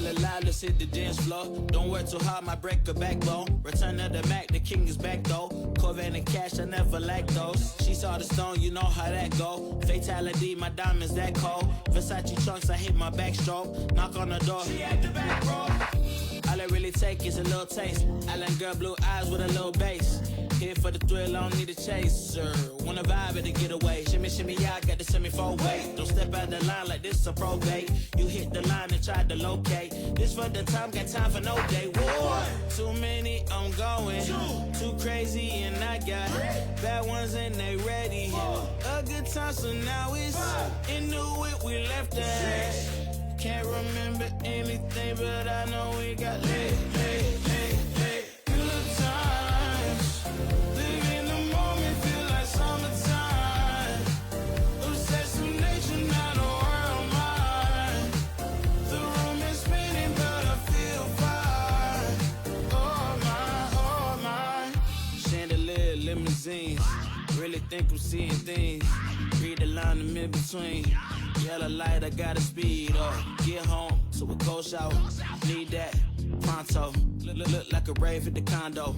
Alive, let's hit the dance floor. Don't work too hard, my break a backbone. Return of the Mac, the king is back though. Corvette and cash, I never lack those. She saw the stone, you know how that go. Fatality, my diamonds that cold. Versace trunks, I hit my backstroke. Knock on the door, she at the back, bro. All I really take is a little taste. Island girl, blue eyes with a little bass. Here for the thrill, I don't need a chaser. Wanna vibe it to get away. Shimmy, shimmy, yeah, I got the semi-four way. Don't step out the line like this a probate. You hit the line and try to locate. This for the time, got time for no day. One, too many, I'm going. Too crazy and I got bad ones and they ready. A good time, so now it's into it, we left that. Can't remember anything, but I know we got lit. Good times. Live in the moment, feel like summertime. Assassination, not a world mine. The room is spinning, but I feel fine. Oh my. Chandelier, limousines. Really think I'm seeing things. Read the line in mid-between. Yellow light, I gotta speed up. Get home, so a cold shower. Need that pronto. Look like a rave at the condo.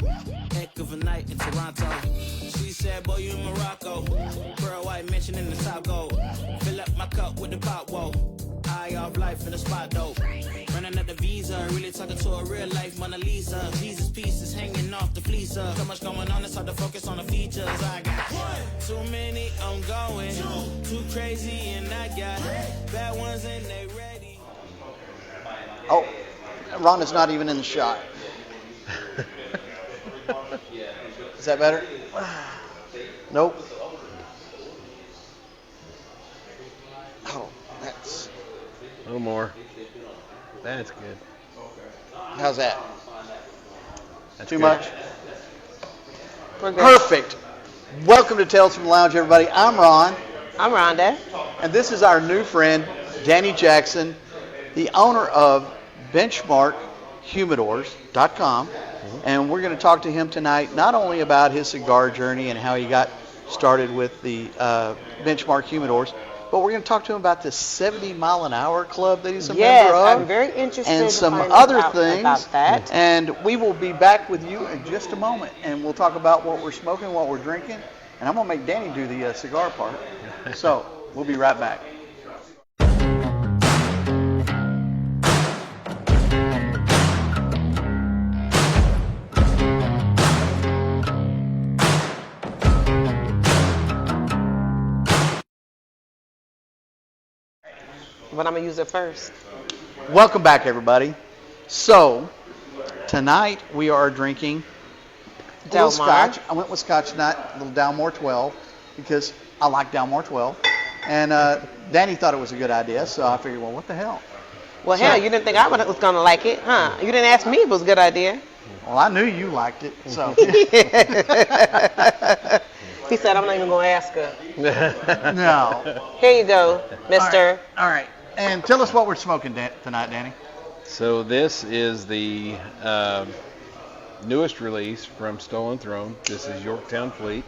Heck of a night in Toronto. She said, boy, you in Morocco. Pearl white mention in the top gold. Fill up my cup with the pop, whoa. Eye off life in the spot, though. Running up the visa, really talking to a real life Mona Lisa. Jesus pieces hanging off the fleecer. So much going on, it's hard to focus on the features. I got too many, I'm going. Too crazy, and I got bad ones and they ready. Oh, Rhonda's not even in the shot. Is that better? Nope. Oh, that's... A little more. That's good. How's that? That's Too good. much? Perfect. Welcome to Tales from the Lounge, everybody. I'm Ron. I'm Rhonda. And this is our new friend, Danny Jackson, the owner of BenchmarkHumidors.com. And we're going to talk to him tonight not only about his cigar journey and how he got started with the Benchmark Humidors, but we're going to talk to him about the 70-mile-an-hour club that he's a member of. Yes, I'm very interested and to some find other out things. about that. And we will be back with you in just a moment, and we'll talk about what we're smoking, what we're drinking, and I'm going to make Danny do the cigar part. So we'll be right back. But I'm going to use it first. Welcome back, everybody. So, tonight we are drinking a little Delmar. scotch. I went with Scotch tonight, a little Dalmore 12, because I like Dalmore 12. And Danny thought it was a good idea, so I figured, well, what the hell? Well, hell, you didn't think I was going to like it, huh? You didn't ask me if it was a good idea. Well, I knew you liked it, so. He said, I'm not even going to ask her. No. Here you go, mister. All right. And tell us what we're smoking tonight, Danny. So this is the newest release from Stolen Throne. This is Yorktown Fleet.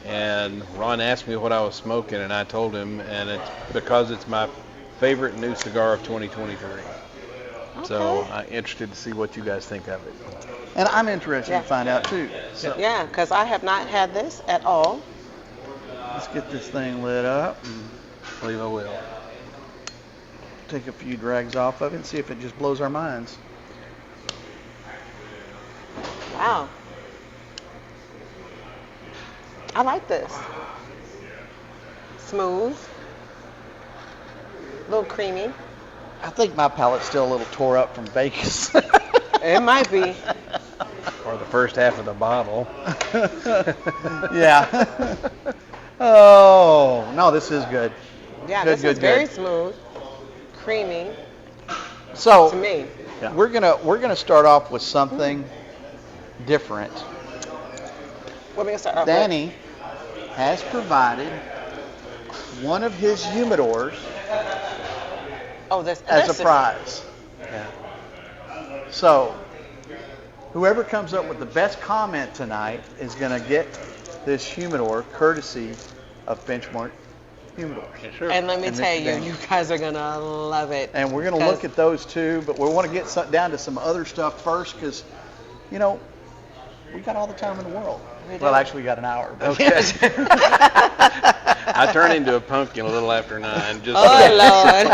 And Ron asked me what I was smoking, and I told him, and it's because it's my favorite new cigar of 2023. Okay. So I'm interested to see what you guys think of it. And I'm interested to find out, too. So Yeah, because I have not had this at all. let's get this thing lit up. I believe I will. Take a few drags off of it and see if it just blows our minds. Wow. I like this. Smooth. A little creamy. I think my palate's still a little tore up from Vegas. It might be. Or the first half of the bottle. Yeah. Oh, no, this is good. Yeah, Good, this good, is very good. smooth. Creamy. So To me. Yeah. we're gonna start off with something different. What are we going to start off Danny has provided one of his humidors with? Oh, this as this a prize. Yeah. So, whoever comes up with the best comment tonight is going to get this humidor courtesy of Benchmark Humidors. Yeah, sure. And let me And tell Mr. you, Daniel. you guys are gonna love it. And we're going to look at those too, but we want to get down to some other stuff first because, you know, we got all the time in the world. We do. Well, actually, we got an hour. But Okay. I turn into a pumpkin a little after 9. Just Oh, Lord.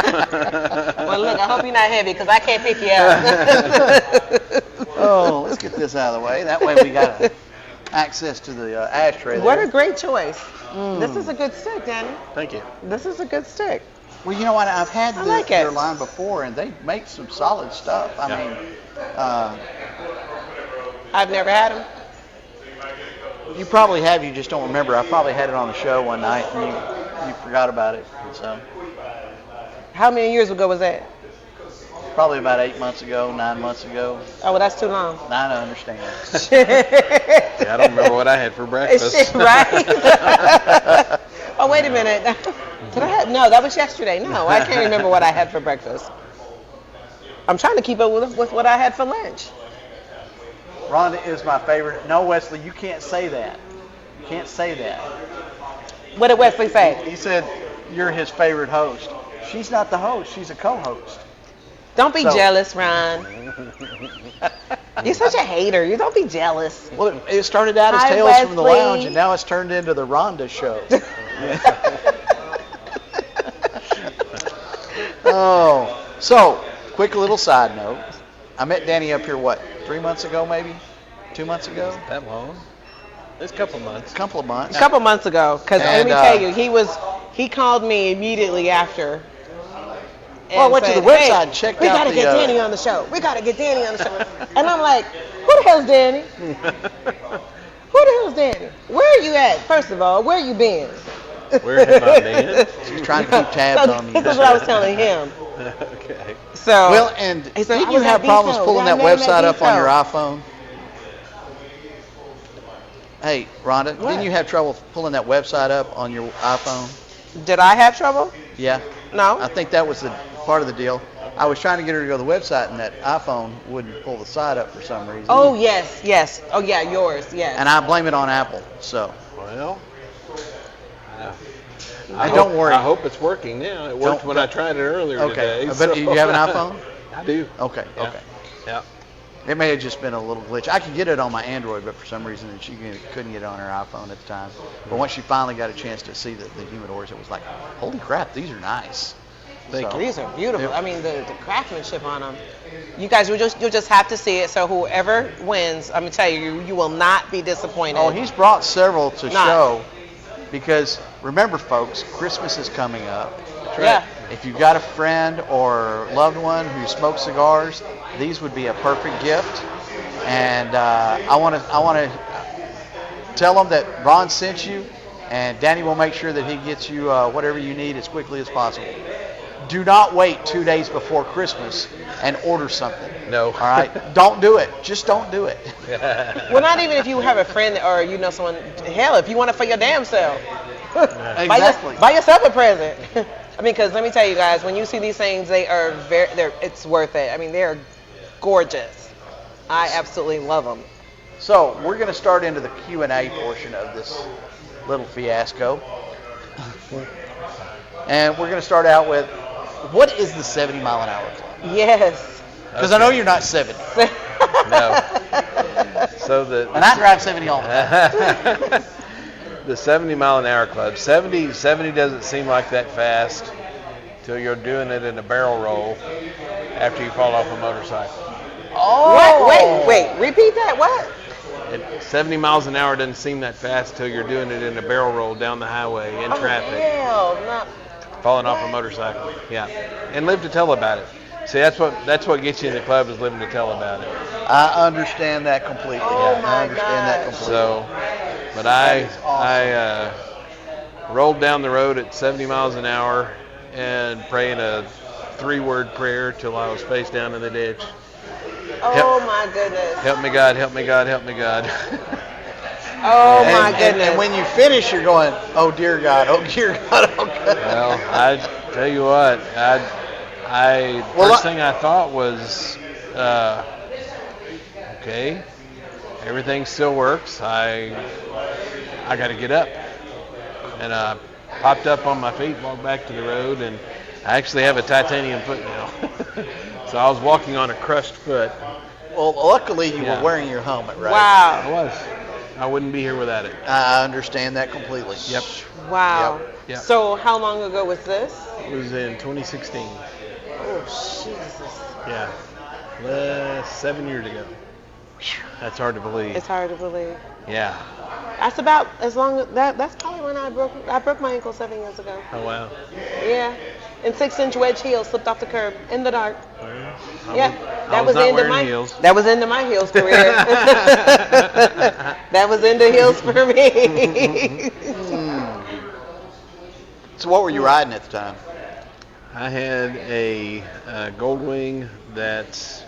Well, look, I hope you're not heavy because I can't pick you up. Oh, let's get this out of the way. That way we got access to the ashtray there. What a great choice. This is a good stick, Danny. Thank you. This is a good stick. Well, you know what? I've had I like their it. line before, and they make some solid stuff. I Yeah. mean, I've never had them. you probably have. You just don't remember. I probably had it on the show one night, and you forgot about it. So How many years ago was that? probably about 8 months ago, 9 months ago. Oh, well, that's too long. I don't understand. Yeah, I don't remember what I had for breakfast. Shit, right? Oh, wait a minute. Did I have? No, that was yesterday. No, I can't remember what I had for breakfast. I'm trying to keep up with what I had for lunch. Rhonda is my favorite. No, Wesley, you can't say that. You can't say that. What did Wesley say? He said you're his favorite host. She's not the host. She's a co-host. Don't be So- jealous, Ron. You're such a hater. You don't be jealous. Well, it started out as Hi, Tales from the Wesley. Lounge, and now it's turned into the Rhonda Show. Oh, so quick little side note. I met Danny up here, what, 3 months ago maybe? 2 months ago? That long? It's a couple months. A couple of months. A couple months ago, because let And, me tell you, he called me immediately after. Well, I and went to said, the website "Hey, and checked we out gotta the, get Danny on the show. We gotta get Danny on the show." And I'm like, "Who the hell's Danny? Who the hell's Danny? Where are you at? First of all, where you been?" Where have I been? She's trying to keep tabs So on me. this is what I was telling him. Okay. So Well, and he said, didn't "I you was have at problems Beto. pulling Y'all that met him at website up on Beto." your iPhone? Hey, Rhonda, What? didn't you have trouble pulling that website up on your iPhone? Did I have trouble? Yeah. No. I think that was the part of the deal. I was trying to get her to go to the website, and that iPhone wouldn't pull the site up for some reason. Oh yes. Oh yeah, yours. Yes. And I blame it on Apple. So, Well, and don't worry. I hope it's working now. It worked Don't- when I tried it earlier Okay. today. But so- you have an iPhone? I do. Okay. Yeah. Okay. Yeah. It may have just been a little glitch. I could get it on my Android, but for some reason she couldn't get it on her iPhone at the time. But once she finally got a chance to see the humidors, it was like, holy crap, these are nice. Thank So- you. These are beautiful. Yep. I mean, the craftsmanship on them. You guys, you'll just have to see it. So whoever wins, I'm gonna tell you, you will not be disappointed. Oh, he's brought several to Not. show because remember, folks, Christmas is coming up. Yeah. If you've got a friend or loved one who smokes cigars, these would be a perfect gift. And I want to tell them that Ron sent you, and Danny will make sure that he gets you whatever you need as quickly as possible. Do not wait 2 days before Christmas and order something. No. All right? Don't do it. Just don't do it. Well, not even if you have a friend or you know someone. Hell, if you want it for your damn self. Exactly. Buy yourself a present. I mean, because let me tell you guys, when you see these things, it's worth it. I mean, they're gorgeous. I absolutely love them. So we're going to start into the Q&A portion of this little fiasco. And we're going to start out with, what is the 70 mile an hour club? Yes. Because I know you're not 70. No. So And I drive 70 all the time. the 70 mile an hour club. 70 doesn't seem like that fast till you're doing it in a barrel roll after you fall off a motorcycle. Oh! What? Wait. Repeat that. What? 70 miles an hour doesn't seem that fast till you're doing it in a barrel roll down the highway in traffic, Hell, not. falling off a motorcycle. Yeah, and live to tell about it. See, that's what gets you in the club is living to tell about it. I understand that completely. Oh, I my understand that gosh. completely. So, but That is awesome. I rolled down the road at 70 miles an hour and praying a 3-word prayer till I was face down in the ditch. Oh my goodness. Help me God, help me God, help me God. Oh my goodness. And when you finish, you're going, oh dear God, oh dear God, oh God. Well, I tell you what, I First thing I thought was, okay, everything still works. I got to get up, and I popped up on my feet, walked back to the road, and I actually have a titanium foot now. So I was walking on a crushed foot. Well, luckily you were wearing your helmet, right? Wow. I was. I wouldn't be here without it. I understand that completely. Yep. Wow. Yep. So how long ago was this? It was in 2016. Oh, Jesus. Yeah. 7 years ago. That's hard to believe. It's hard to believe. Yeah. That's about as long as that's probably when I broke my ankle 7 years ago. Oh, wow. Yeah. In 6-inch wedge heels, slipped off the curb in the dark. Well, That was not into wearing my heels. That was into my heels career. That was into heels for me. So what were you riding at the time? I had a Goldwing that's,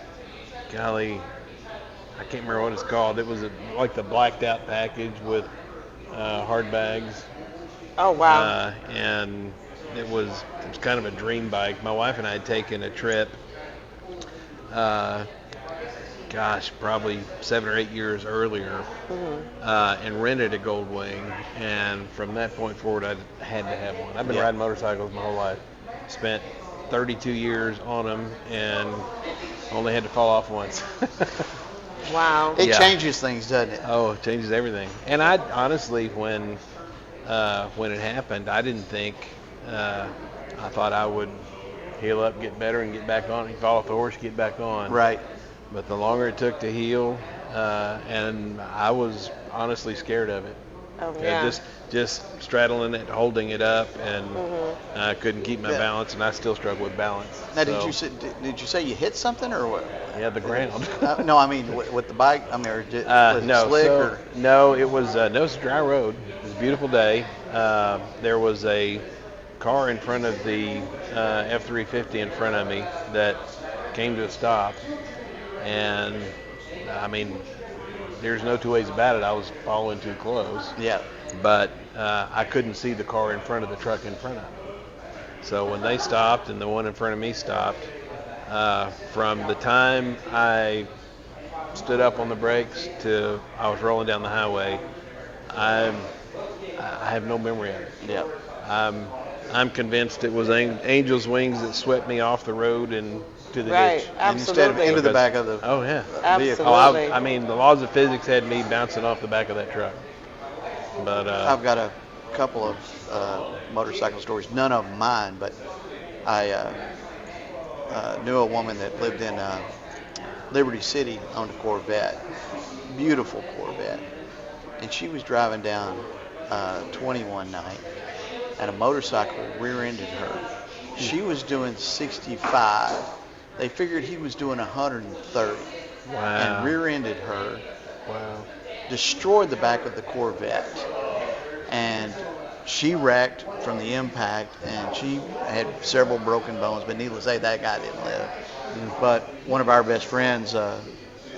golly, I can't remember what it's called. It was like the blacked out package with hard bags. Oh, wow. And it was kind of a dream bike. My wife and I had taken a trip, probably 7 or 8 years earlier, and rented a Goldwing. And from that point forward, I had to have one. I've been riding motorcycles my whole life. Spent 32 years on them and only had to fall off once. Wow. It changes things, doesn't it? Oh, it changes everything. And I honestly, when it happened, I didn't think, I thought I would heal up, get better, and get back on. You fall off the horse, get back on. Right. But the longer it took to heal, and I was honestly scared of it. Oh, yeah. Just straddling it, holding it up, and I couldn't keep my balance, and I still struggle with balance. Now, So, did you say you hit something or what? yeah, the ground. No, I mean with the bike. I mean, or was it No, slick so, or? no, it was no, it was a dry road. It was a beautiful day. There was a car in front of the F-350 in front of me that came to a stop, and I mean, there's no two ways about it. I was following too close. Yeah. But I couldn't see the car in front of the truck in front of me. So when they stopped and the one in front of me stopped, from the time I stood up on the brakes to I was rolling down the highway, I have no memory of it. Yeah. I'm convinced it was angel's wings that swept me off the road and to the ditch. And instead of into the back of the Oh yeah. vehicle. Absolutely. I mean, the laws of physics had me bouncing off the back of that truck. But I've got a couple of motorcycle stories, none of them mine, but I knew a woman that lived in Liberty City, owned a Corvette, beautiful Corvette, and she was driving down 20 one night, and a motorcycle rear-ended her. She was doing 65. They figured he was doing 130, and rear-ended her. Wow. Destroyed the back of the Corvette, and she wrecked from the impact, and she had several broken bones, but needless to say, that guy didn't live. But one of our best friends,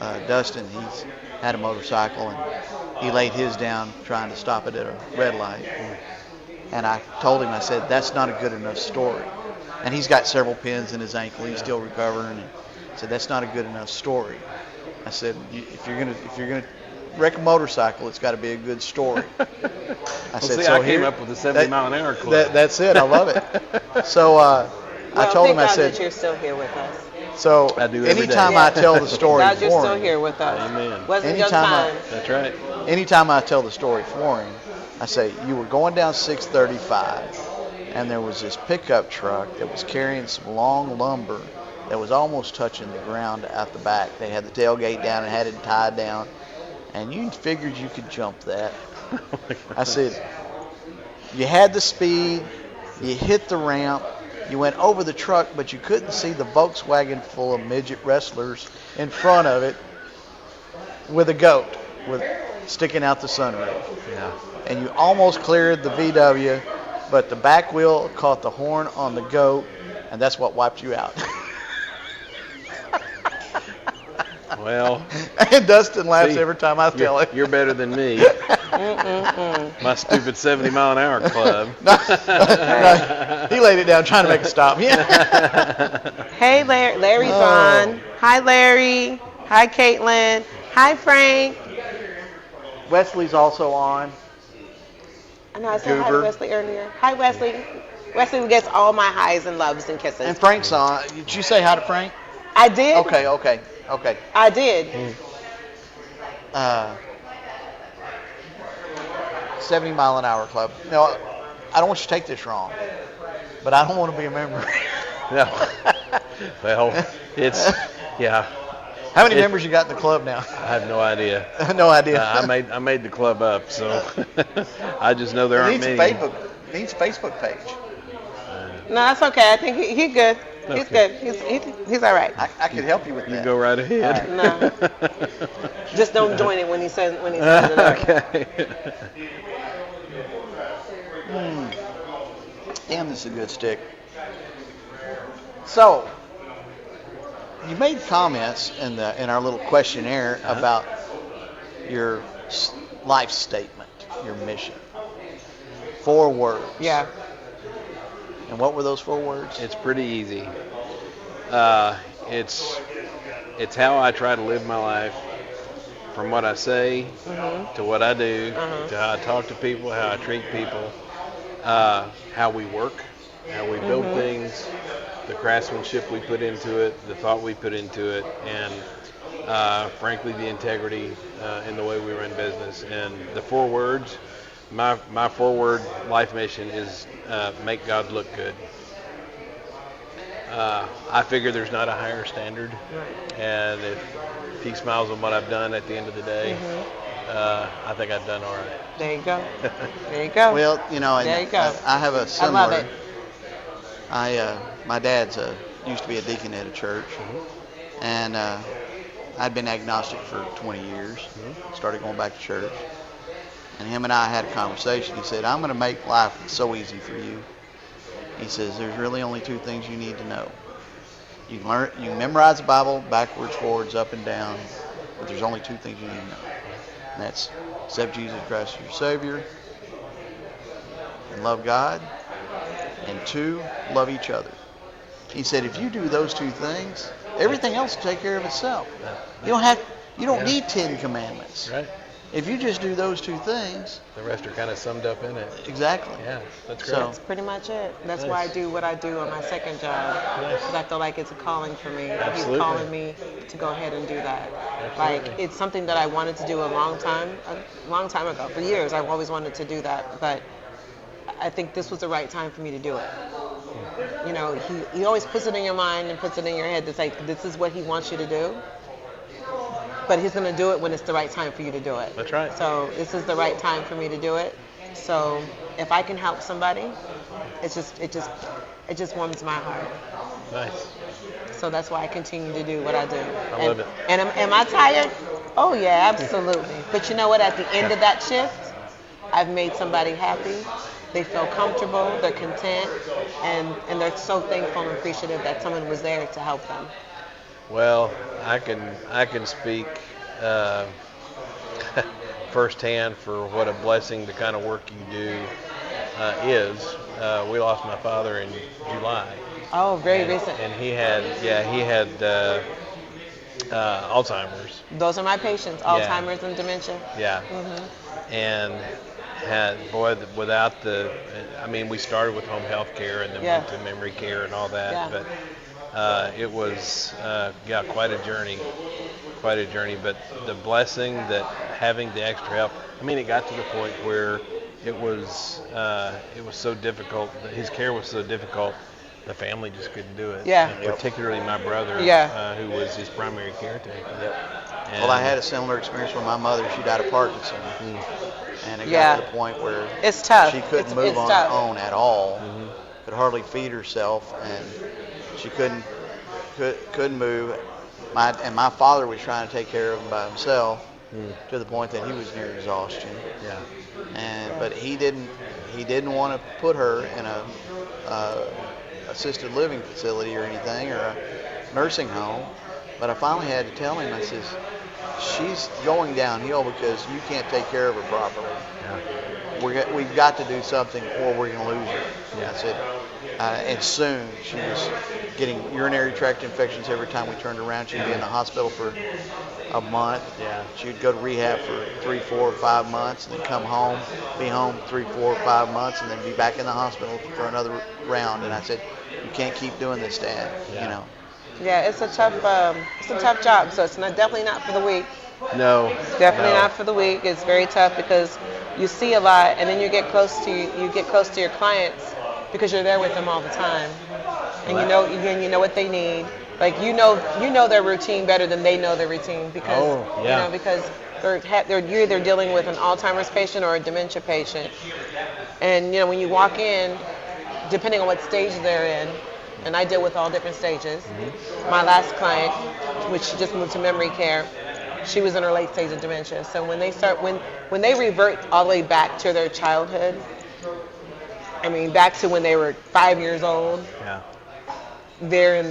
Dustin, he's had a motorcycle, and he laid his down trying to stop it at a red light. And I told him, I said, that's not a good enough story. And he's got several pins in his ankle, he's still recovering, and I said, that's not a good enough story. I said, if you're gonna wreck a motorcycle, it's got to be a good story. I said, I came up with a 70-mile-an-hour club. That's it. I love it. So I told him, I said, that you're still here with us. so I do every anytime day. I tell the story God, you're for still him, here with us. Amen. Wasn't your Anytime time. That's right. anytime I tell the story for him, I say, you were going down 635, and there was this pickup truck that was carrying some long lumber that was almost touching the ground out the back. They had the tailgate down and had it tied down, and you figured you could jump that. I said, you had the speed, you hit the ramp, you went over the truck, but you couldn't see the Volkswagen full of midget wrestlers in front of it with a goat sticking out the sunroof. Yeah. And you almost cleared the VW, but the back wheel caught the horn on the goat, and that's what wiped you out. Well, And Dustin laughs every time I tell it. You're better than me. My stupid 70 mile an hour club. No, he laid it down trying to make a stop. Yeah. Hey, Larry's Oh. on. Hi, Larry. Hi, Caitlin. Hi, Frank. Wesley's also on. I know I said hi to Goober. Wesley earlier. Hi, Wesley. Wesley gets all my highs and loves and kisses. And Frank's on. Did you say hi to Frank? I did. Okay. I did. 70 mile an hour club. No, I don't want you to take this wrong, but I don't want to be a member. No. Well, it's, yeah. How many members you got in the club now? I have no idea. No idea. I made the club up, so I just know there aren't many. It needs a Facebook page. No, that's okay. I think he's good. He's Okay. good. He's all right. I could help you with You that. go right ahead. No. Just don't join it when he says it up. Okay. Damn, this is a good stick. So, you made comments in our little questionnaire about your life statement, your mission. 4 words. Yeah. And what were those 4 words? It's pretty easy. It's how I try to live my life, from what I say to what I do, to how I talk to people, how I treat people, how we work, how we build things, the craftsmanship we put into it, the thought we put into it, and frankly the integrity in the way we run business. And the 4 words, my 4-word life mission is make God look good. I figure there's not a higher standard, and if he smiles on what I've done at the end of the day, I think I've done all right. There you go. There you go. Well, There you go. I have a I similar. love it. My dad's used to be a deacon at a church, and I'd been agnostic for 20 years. Started going back to church, and him and I had a conversation. He said, "I'm going to make life so easy for you." He says, "There's really only 2 things you need to know. You can memorize the Bible backwards, forwards, up and down, but there's only 2 things you need to know, and that's accept Jesus Christ as your Savior, and love God, and 2, love each other." He said, if you do those 2 things, everything else will take care of itself. You don't need 10 commandments. Right? If you just do those 2 things, The rest are kind of summed up in it. exactly. Yeah, that's great. So, That's pretty much it. That's why I do what I do on my second job. Nice. Because I feel like it's a calling for me. Absolutely. He's calling me to go ahead and do that. Like, Absolutely. it's something that I wanted to do a long time ago. For years, I've always wanted to do that. But I think this was the right time for me to do it. You know, he always puts it in your mind and puts it in your head. It's like, this is what he wants you to do. But he's going to do it when it's the right time for you to do it. That's right. So this is the right time for me to do it. So if I can help somebody, it just warms my heart. Nice. So that's why I continue to do what I do. I love it. And am I tired? Oh yeah, absolutely. But you know what? At the end of that shift, I've made somebody happy. They feel comfortable. They're content, and they're so thankful and appreciative that someone was there to help them. Well, I can speak firsthand for what a blessing the kind of work you do is. We lost my father in July. Oh, very recent. And he had Alzheimer's. Those are my patients, Alzheimer's and dementia. Yeah. And without we started with home health care and then went to memory care and all that. Yeah. But it was quite a journey. But the blessing that having the extra help. It got to the point where it was so difficult. His care was so difficult. The family just couldn't do it. Yeah. And particularly my brother, who was his primary caretaker. And well, I had a similar experience with my mother. She died of Parkinson's. And it got to the point where it's tough. She couldn't move on her own at all. Could hardly feed herself, and she couldn't move. My father was trying to take care of him by himself to the point that he was near exhaustion. Yeah. But he didn't want to put her in a assisted living facility or anything, or a nursing home. But I finally had to tell him, I says, she's going downhill because you can't take care of her properly. Yeah. We've got to do something or we're going to lose her. Yeah. I said, and soon she was getting urinary tract infections every time we turned around. She'd be in the hospital for a month. Yeah. She would go to rehab for 3, 4, 5 months, and then come home, be home 3, 4, 5 months, and then be back in the hospital for another round. And I said, you can't keep doing this, Dad. Yeah. You know. Yeah, it's a tough job. So it's definitely not for the weak. No. Definitely no. not for the weak. It's very tough because you see a lot, and then you get close to your clients because you're there with them all the time, and you know what they need. Like you know their routine better than they know their routine because because you're either dealing with an Alzheimer's patient or a dementia patient, and when you walk in, depending on what stage they're in, and I deal with all different stages. Mm-hmm. My last client, which she just moved to memory care, she was in her late stage of dementia. So when they revert all the way back to their childhood, I mean back to when they were 5 years old, they're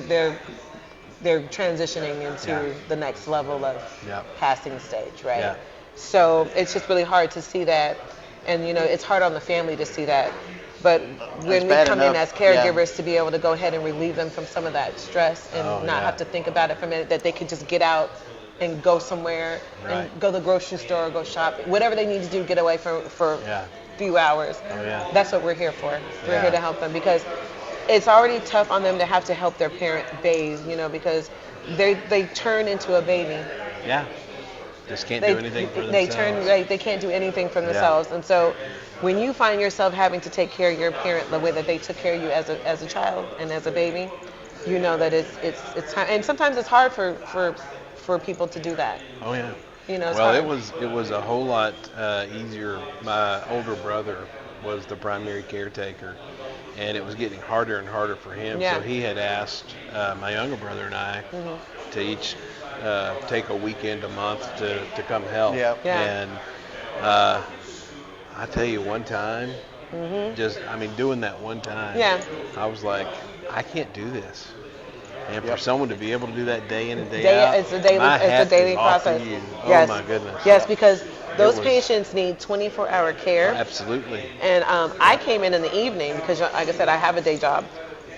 transitioning into the next level of passing stage, right? Yeah. So it's just really hard to see that, and it's hard on the family to see that. But when we come in as caregivers to be able to go ahead and relieve them from some of that stress and not have to think about it for a minute, that they could just get out and go somewhere and go to the grocery store or go shop, whatever they need to do to get away for a few hours. That's what we're here for. We're here to help them because it's already tough on them to have to help their parent bathe, because they turn into a baby. Yeah. Just can't do anything for themselves. They can't do anything for themselves. And so when you find yourself having to take care of your parent the way that they took care of you as a child and as a baby, you know that it's time. And sometimes it's hard for people to do that. Oh yeah. It's well, hard. it was a whole lot easier. My older brother was the primary caretaker, and it was getting harder and harder for him. Yeah. So he had asked my younger brother and I to each take a weekend a month to come help. Yeah. And I tell you, one time, doing that one time, I was like, I can't do this. And for someone to be able to do that day in and day out, it's a daily process. Yes. Oh my goodness. Yes, because those patients need 24-hour care. Absolutely. And I came in the evening because, like I said, I have a day job,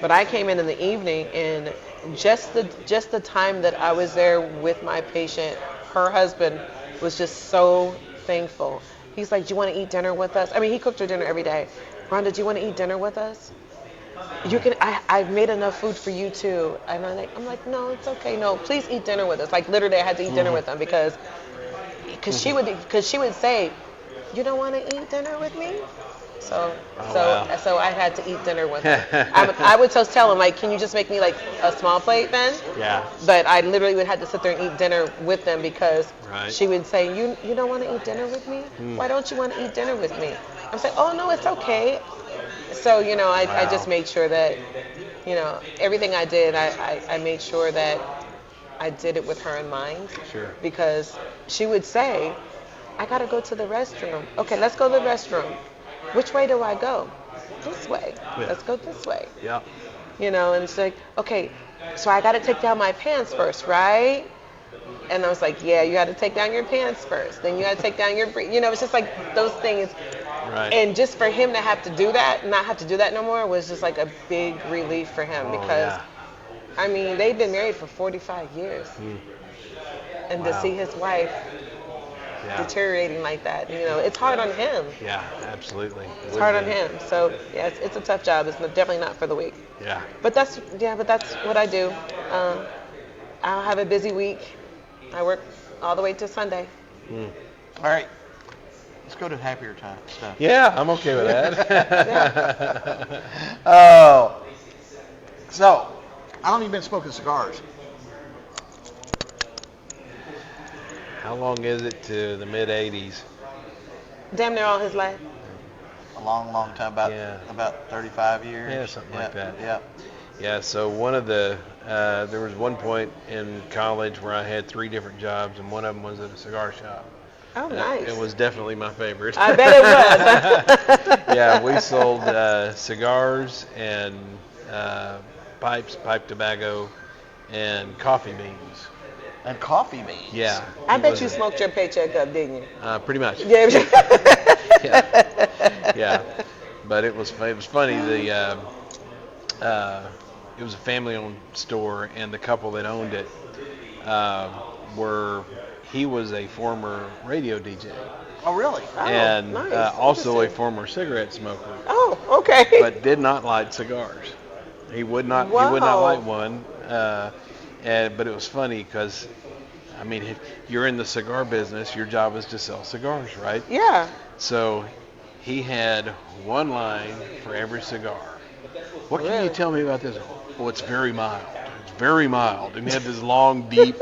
but I came in the evening, and just the time that I was there with my patient, her husband was just so thankful. He's like, "Do you want to eat dinner with us?" I mean, he cooked her dinner every day. "Rhonda, do you want to eat dinner with us? You can. I've made enough food for you too." And I'm like, "No, it's okay. No, please eat dinner with us." Like literally, I had to eat dinner with them because she would say, "You don't want to eat dinner with me?" So I had to eat dinner with her. I would just tell him, like, "Can you just make me like a small plate then?" Yeah. But I literally would have to sit there and eat dinner with them because she would say, "You don't want to eat dinner with me? Why don't you want to eat dinner with me?" I'm saying, "Oh no, it's okay." So I just made sure that everything I did, I made sure that I did it with her in mind. Sure. Because she would say, "I gotta go to the restroom." "Okay, let's go to the restroom." "Which way do I go?" "This way." Yeah. "Let's go this way." Yeah. And it's like, "Okay, so I got to take down my pants first, right?" And I was like, "Yeah, you got to take down your pants first. Then you got to take down your it's just like those things. Right. And just for him to have to do that, not have to do that no more, was just like a big relief for him because, I mean, they've been married for 45 years. And to see his wife deteriorating like that, it's hard on him. Yeah, absolutely. It's hard on him. So, yeah, it's a tough job. It's definitely not for the weak. Yeah. But that's what I do. I'll have a busy week. I work all the way to Sunday. All right. Let's go to happier time stuff. Yeah, I'm okay with that. Oh. So, how long have you been smoking cigars? How long is it to the mid 80s? Damn near all his life. A long, long time, about 35 years. Yeah, something like that. Yeah. Yeah, so one of the, there was one point in college where I had 3 different jobs, and one of them was at a cigar shop. Oh, nice. It was definitely my favorite. I bet it was. Yeah, we sold cigars and pipes, pipe tobacco, and coffee beans. And coffee beans. Yeah. I he bet was you a- smoked your paycheck up, didn't you? Pretty much. Yeah. Yeah. But it was funny. It was a family-owned store, and the couple that owned it he was a former radio DJ Oh, really? and nice. also a Interesting. former cigarette smoker, Oh, okay. but did not light cigars. He would not. He would not Wow. light one. But it was funny because, I mean, if you're in the cigar business, your job is to sell cigars, right? Yeah. So he had one line for every cigar. What can you Really? tell me about this? Oh, it's very mild. It's very mild. And he had this long, deep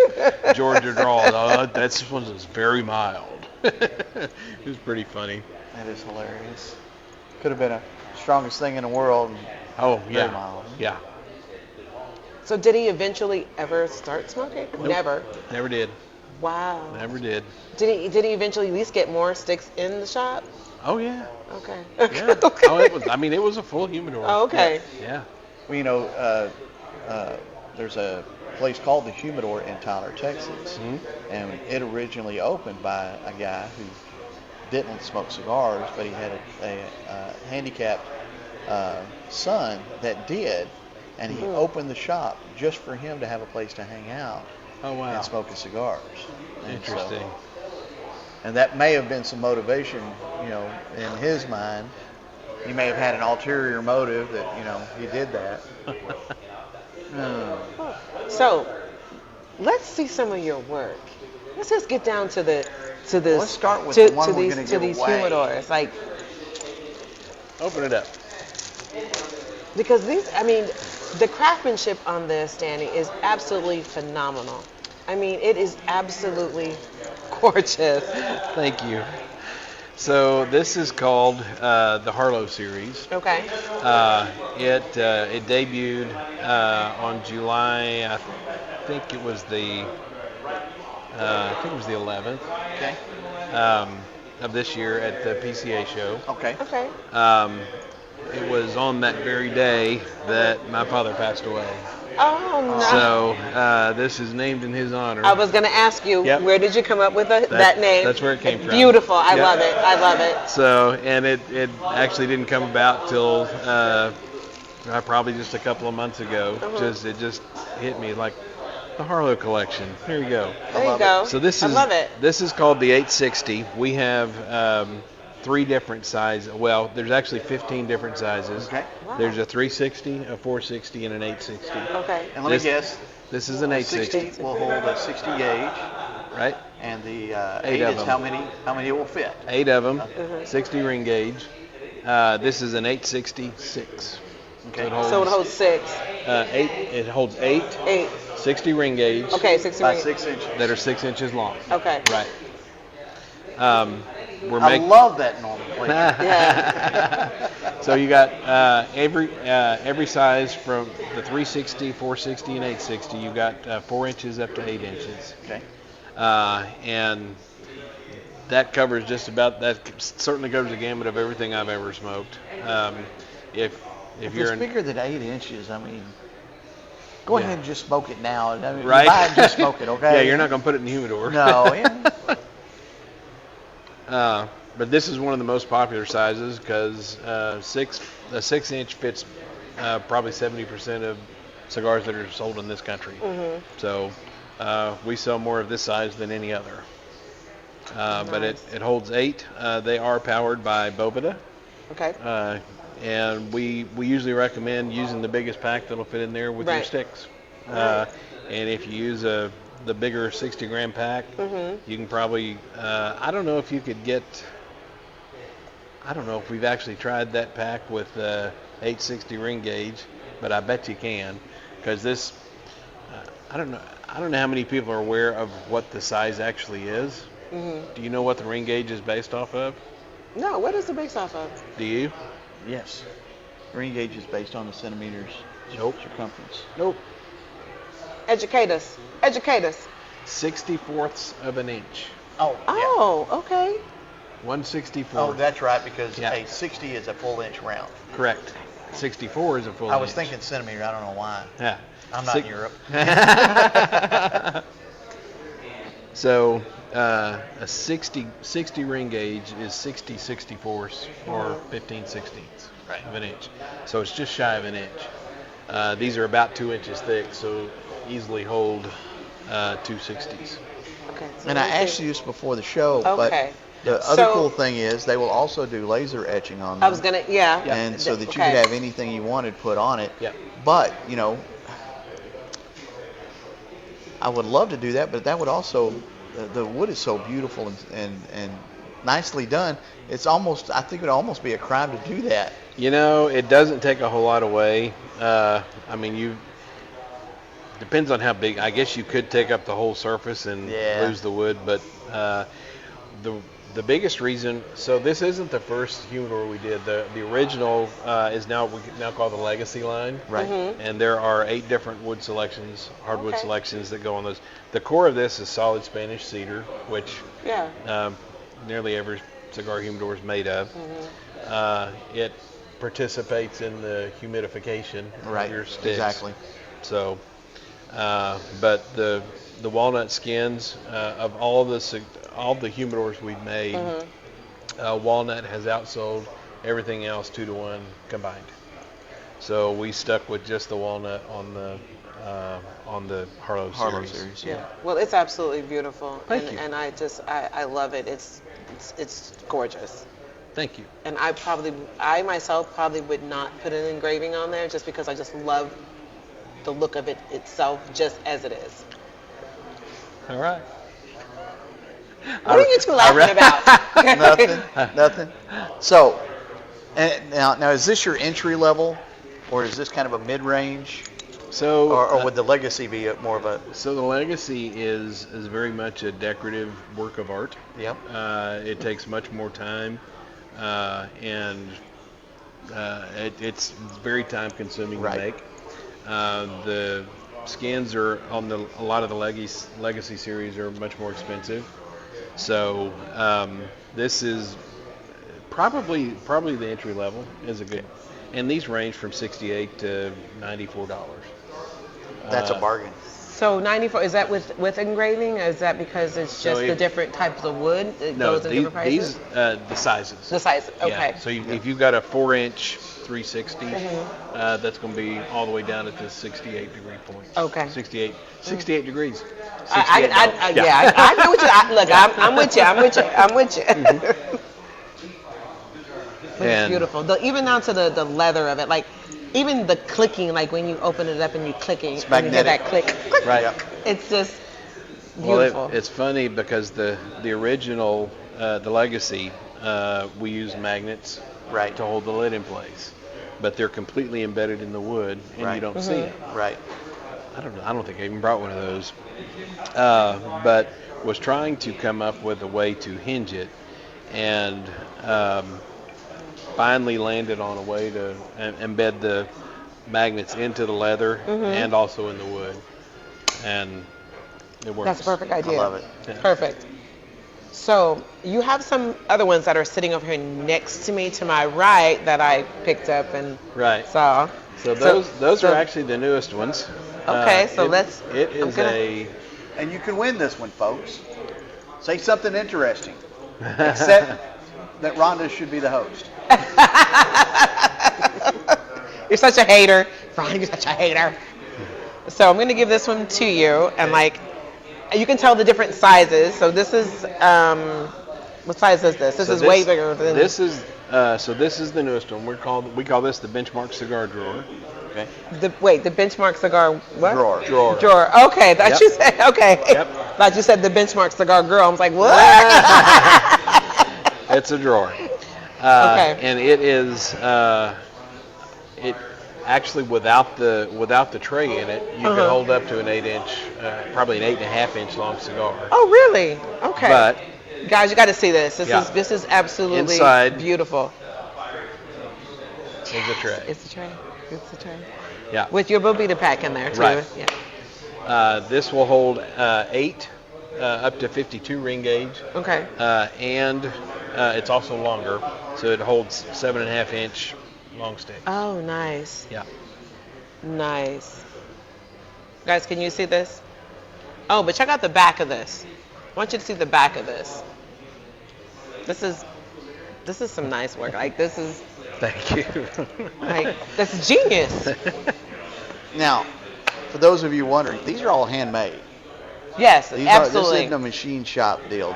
Georgia drawl. Oh, this one is very mild. It was pretty funny. That is hilarious. Could have been a strongest thing in the world. Oh, Very yeah. mild. Yeah. So did he eventually ever start smoking? Nope. Never. Never did. Wow. Never did. Did he eventually at least get more sticks in the shop? Oh, yeah. Okay. Yeah. Okay. Oh, it was a full humidor. Oh, okay. Yeah. Well, there's a place called the Humidor in Tyler, Texas, and it originally opened by a guy who didn't smoke cigars, but he had a handicapped son that did, and he opened the shop just for him to have a place to hang out Oh, wow. and smoke his cigars. And so- Interesting. and that may have been some motivation, in his mind. He may have had an ulterior motive that, he did that. So, let's see some of your work. Let's just get down to this. Let's start with to, the one to we're these gonna to give these away. humidors, like Open it up. because the craftsmanship on this, Danny, is absolutely phenomenal. I mean, it is absolutely gorgeous. Thank you. So this is called the Harlow series. Okay. It debuted on July. I think it was the 11th Okay. of this year at the PCA show. Okay. Okay. It was on that very day that my father passed away. Oh no. So this is named in his honor. I was going to ask you, Yep. where did you come up with that name? That's where it came from. Beautiful. I Yep. love it. I love it. So, and it actually didn't come about till probably just a couple of months ago. It just hit me like the Harlow collection. Here you go. There you go. So this I is love it. This is called the 860. We have 3 different sizes. Well, there's actually 15 different sizes. Okay. Wow. There's a 360, a 460, and an 860. Okay. And let me guess, This is an the 860, 60 will hold a 60 gauge, right? and the 8 8 of is them. how many it will fit. 8 of them, 60 ring gauge. This is an 866. Okay. So it holds 6, 8. It holds 8 8. 60 ring gauge Okay, 60 By ring. 6 inches. that are 6 inches long. Okay. Right. We're I making. love that nomenclature. Yeah. So you got every size from the 360, 460, and 860. You got 4 inches up to 8 inches, Okay. and that covers just about. That certainly covers the gamut of everything I've ever smoked. If If you're it's bigger than 8 inches, go ahead and just smoke it now. Right. You buy it, just smoke it, okay? Yeah, you're not going to put it in the humidor. No. Yeah. But this is one of the most popular sizes because a 6-inch fits probably 70% of cigars that are sold in this country. So we sell more of this size than any other. But it holds 8. They are powered by Boveda. Okay. And we usually recommend using the biggest pack that'll fit in there with your Right. sticks. And if you use the bigger 60-gram pack, you can probably, I don't know if you could get, I don't know if we've actually tried that pack with 860 ring gauge, but I bet you can, because this, I don't know how many people are aware of what the size actually is. Do you know what the ring gauge is based off of? No, what is the base off of? Do you? Yes. Ring gauge is based on the centimeters circumference. Nope. Educate us. Educate us. 64ths of an inch. Oh. Oh, okay. 164. Oh, that's right, because Yeah. a 60 is a full inch round. Correct. 64 is a full I was inch. thinking centimeter. I don't know why. Yeah. I'm not in Europe. So a 60 ring gauge is 60 64ths or 15 sixteenths of an inch. So it's just shy of an inch. These are about 2 inches thick, so easily hold 260s. Okay. So And I asked you this before the show, Okay. but the other cool thing is they will also do laser etching on them. I was gonna, yeah. And so that you could have anything you wanted put on it. Yep. But, I would love to do that, but that would also, the wood is so beautiful and nicely done. It's almost, I think it would almost be a crime to do that. It doesn't take a whole lot away. Depends on how big. I guess you could take up the whole surface and lose the wood, but the biggest reason. So this isn't the first humidor we did. The original is now called the Legacy line, Right. And there are 8 different wood selections, hardwood selections that go on those. The core of this is solid Spanish cedar, which nearly every cigar humidor is made of. It participates in the humidification of your sticks. Exactly. So, but the walnut skins of all the humidors we've made, walnut has outsold everything else 2 to 1 combined. So we stuck with just the walnut on the Harlow series. Yeah. Well, it's absolutely beautiful. Thank you. And I love it. It's gorgeous. Thank you. And I myself probably would not put an engraving on there just because I just love the look of it itself just as it is. All right. What are you two laughing about? Nothing. So, and now is this your entry level, or is this kind of a mid-range? So, or would the Legacy be more of a? So the Legacy is very much a decorative work of art. Yep. It takes much more time, and it's very time consuming to make. The skins are on a lot of the Legacy series are much more expensive. So this is probably the entry level is a good, and these range from $68 to $94. That's a bargain. So 94, is that with engraving? Is that because it's just the different types of wood? Goes in different prices? The sizes. The size, okay. Yeah. So if you've got a 4-inch 360, that's going to be all the way down at the 68 degree point. Okay. 68 degrees. I know what you. Look, I'm with you. But it's beautiful. Even down to the leather of it, like even the clicking, like when you open it up and you click it, it's and you hear magnetic. that click. Right. It's just beautiful. Well, it's funny because the original, the Legacy, we use magnets to hold the lid in place, but they're completely embedded in the wood, and you don't see it. Right. I don't think I even brought one of those, but was trying to come up with a way to hinge it, and finally landed on a way to embed the magnets into the leather and also in the wood, and it works. That's a perfect idea. I love it. Yeah. Perfect. So you have some other ones that are sitting over here next to me to my right that I picked up and saw. So those are actually the newest ones. Okay, so it is and you can win this one, folks. Say something interesting, except that Rhonda should be the host. You're such a hater. Ron, you're such a hater. So I'm going to give this one to you, and you can tell the different sizes. So this is, what size is this? This is way bigger than this is. This is the newest one. We call this the Benchmark cigar drawer. Okay. The Benchmark cigar what? Drawer. Okay, thought you said Thought you said the Benchmark cigar girl. I was like, what? It's a drawer. Okay. And it is it actually without the tray in it, you can hold up to an 8-inch, probably an 8.5-inch long cigar. Oh, really? Okay. But guys, you got to see this. This is absolutely inside, beautiful. Is the tray. It's the tray. Yeah. With your Bobita pack in there too. Right. Yeah. This will hold 8 up to 52 ring gauge. Okay. And it's also longer, so it holds 7.5-inch long stick. Oh, nice. Yeah. Nice. Guys, can you see this? Oh, but check out the back of this. want you to see the back of this. This is some nice work. Like this is Thank you. like that's genius. Now, for those of you wondering, these are all handmade. Yes, This absolutely. isn't a machine shop deal.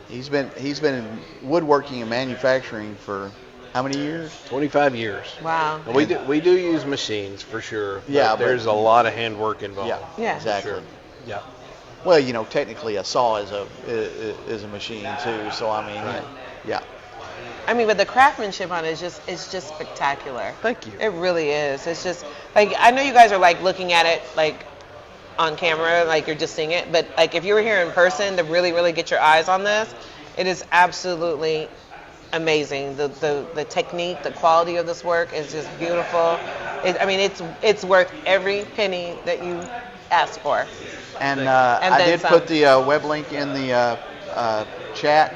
He's been in woodworking and manufacturing for how many years? 25 years. Wow. We do use machines for sure. Yeah, but there's a lot of handwork involved. Yeah, Yeah. exactly. Sure. Yeah. Well, technically a saw is a machine too. So I mean, Right. yeah. I mean, but the craftsmanship on it is just spectacular. Thank you. It really is. It's just like I know you guys are like looking at it like on camera, like you're just seeing it, but like if you were here in person to really, really get your eyes on this, it is absolutely amazing. The technique, the quality of this work is just beautiful. It's worth every penny that you asked for. And, And I then did some. put the web link in the chat.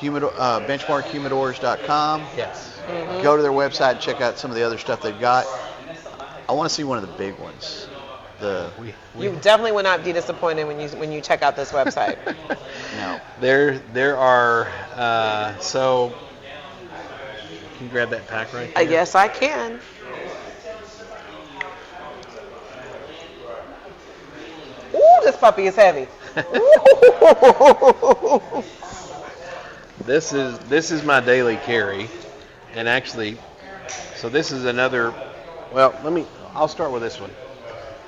Benchmarkhumidors.com. Yes. Go to their website and check out some of the other stuff they've got. I want to see one of the big ones. You definitely will not be disappointed when you check out this website. No. There are so. Can you grab that pack right there? Yes, I can. Ooh, this puppy is heavy. Ooh. This is my daily carry, and actually, so this is another. Well, I'll start with this one.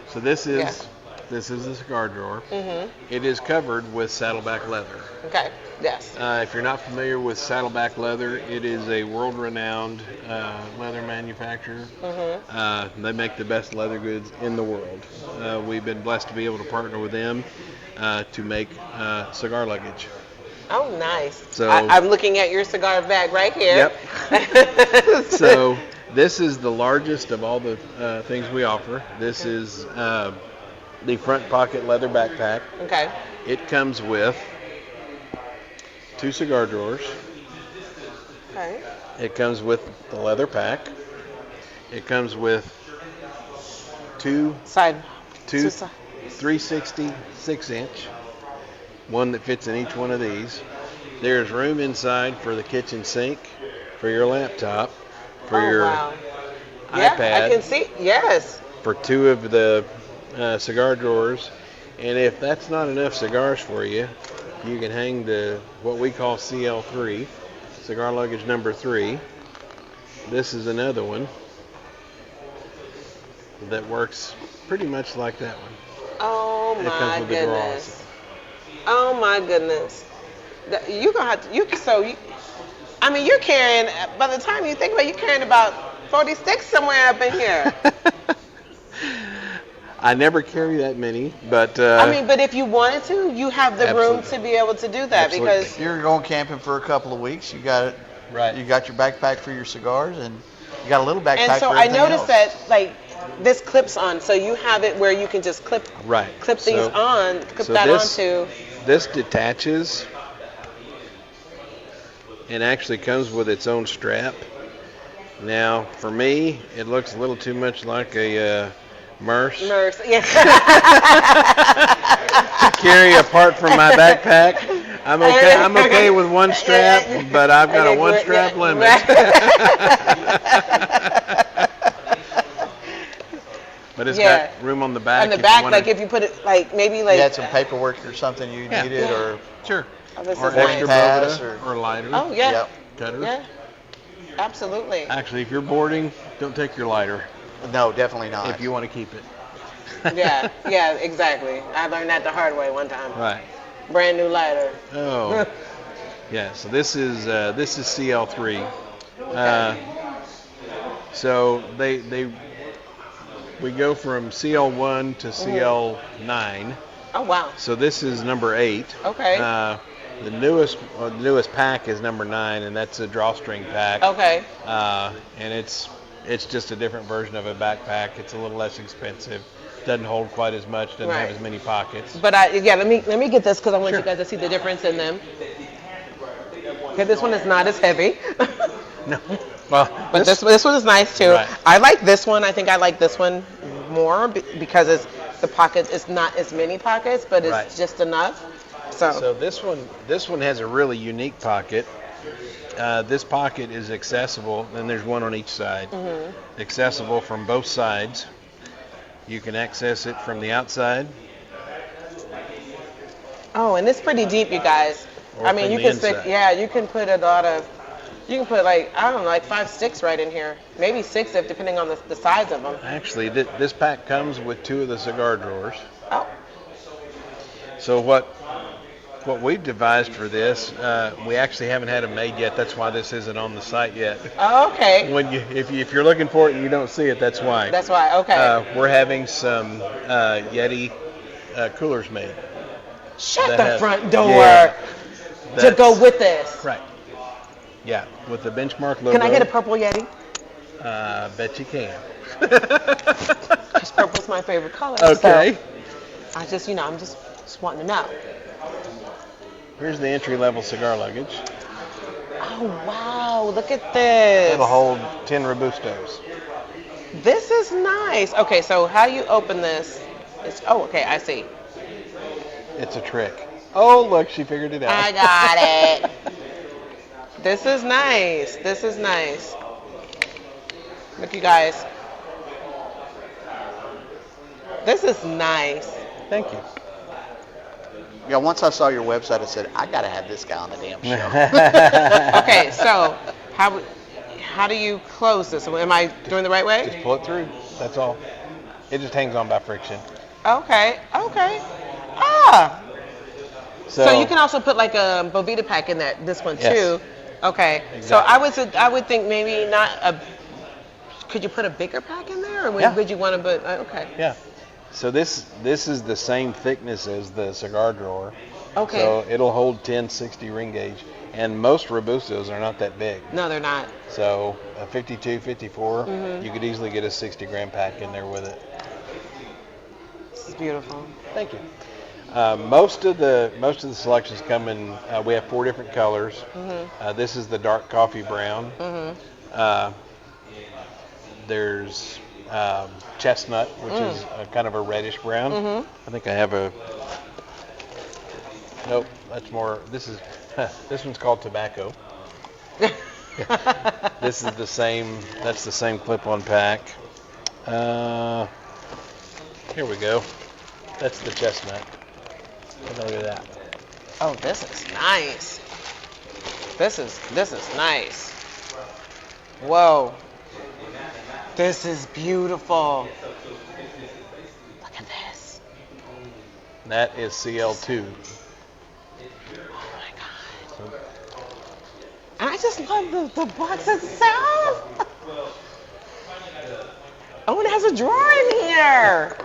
So this is the cigar drawer. Mhm. It is covered with saddleback leather. Okay. Yes. If you're not familiar with saddleback leather, it is a world-renowned leather manufacturer. Mhm. They make the best leather goods in the world. We've been blessed to be able to partner with them to make cigar luggage. Oh, nice. So- I'm looking at your cigar bag right here. Yep. So this is the largest of all the things we offer. This is the front pocket leather backpack. Okay. It comes with 2 cigar drawers. Okay. It comes with the leather pack. It comes with two Side. 360 6-inch, one that fits in each one of these. There's room inside for the kitchen sink, for your laptop, for your wow. iPad, Yeah, I can see. Yes. for 2 of the cigar drawers. And if that's not enough cigars for you, you can hang what we call CL3, cigar luggage number 3. This is another one that works pretty much like that one. Oh It my comes with the drawer goodness. Oh my goodness. You're gonna have to. You're carrying. By the time you think about it, you're carrying about 40 sticks somewhere up in here. I never carry that many, but but if you wanted to, you have the room Absolutely. to be able to do that Absolutely. because. If you're going camping for a couple of weeks, you got it. Right. You got your backpack for your cigars, and you got a little backpack And so for I everything noticed else. that like this clips on, so you have it where you can just clip these So on, clip so that this- onto. This detaches and actually comes with its own strap. Now, for me, it looks a little too much like a Merce Yes. to carry apart from my backpack. I'm okay with one strap, but I've got a one strap limit. But it's Yeah. got room on the back. On the if you back, wanna- like if you put it, like maybe like. You had some paperwork or something you Yeah. needed, Yeah. or Sure. Oh, this Or is extra nice. pass Boveda or- or lighter. Oh yeah. Yep. Cutter. Yeah. Absolutely. Actually, if you're boarding, don't take your lighter No, definitely not. if you want to keep it. Yeah. Yeah. Exactly. I learned that the hard way one time. Right. Brand new lighter. Oh. Yeah. So this is CL3. So we go from CL1 to CL9. Oh wow. So this is number 8. Okay. The newest pack is number 9, and that's a drawstring pack. Okay. And it's just a different version of a backpack. It's a little less expensive. Doesn't hold quite as much. Doesn't have Right. as many pockets. But let me get this because I want you guys to see the difference in them. Okay, this one is not as heavy. No. Well, But this one is nice too. Right. I like this one. I think I like this one more because the pockets. It's not as many pockets, but it's Right. just enough. So this one has a really unique pocket. This pocket is accessible, and there's one on each side. Accessible from both sides. You can access it from the outside. Oh, and it's pretty deep, you guys. Or I mean, from you the can stick. inside. Yeah, you can put a lot of. You can put like, I don't know, like 5 sticks right in here. Maybe 6 if depending on the size of them. Actually, this pack comes with 2 of the cigar drawers. Oh. So what we've devised for this, we actually haven't had them made yet. That's why this isn't on the site yet. Oh, okay. If you're looking for it and you don't see it, that's why. That's why. Okay. We're having some Yeti coolers made. Shut that the have- front door Yeah, to go that's- with this. Right. Yeah, with the benchmark logo. Can I get a purple Yeti? Bet you can. Because purple's my favorite color. Okay. So I just, I'm just wanting to know. Here's the entry-level cigar luggage. Oh, wow. Look at this. It'll hold 10 Robustos. This is nice. Okay, so how do you open this? Okay, I see. It's a trick. Oh, look, she figured it out. I got it. This is nice. This is nice. Look, you guys. This is nice. Thank you. Yeah, once I saw your website, I said, I got to have this guy on the damn show. Okay, so how do you close this? Am I doing the right way? Just pull it through. That's all. It just hangs on by friction. Okay. Ah. So you can also put like a Bovita pack in this one Yes. too. Okay. Exactly. So I would think maybe not could you put a bigger pack in there, or would you want to put? Okay. Yeah. So this is the same thickness as the cigar drawer. Okay. So it'll hold 10 60 ring gauge, and most Robustos are not that big. No, they're not. So a 52, 54, Mm-hmm. you could easily get a 60 gram pack in there with it. This is beautiful. Thank you. Most of the selections come in. We have 4 different colors. Mm-hmm. This is the dark coffee brown. Mm-hmm. There's chestnut, which is kind of a reddish brown. Mm-hmm. I think I have a. Nope, that's more. This one's called tobacco. This is the same. That's the same clip-on pack. Here we go. That's the chestnut. Look at that. Oh, this is nice. This is nice. Whoa. This is beautiful. Look at this. That is CL2. Oh my God. And I just love the box itself. Oh, and it has a drawer in here.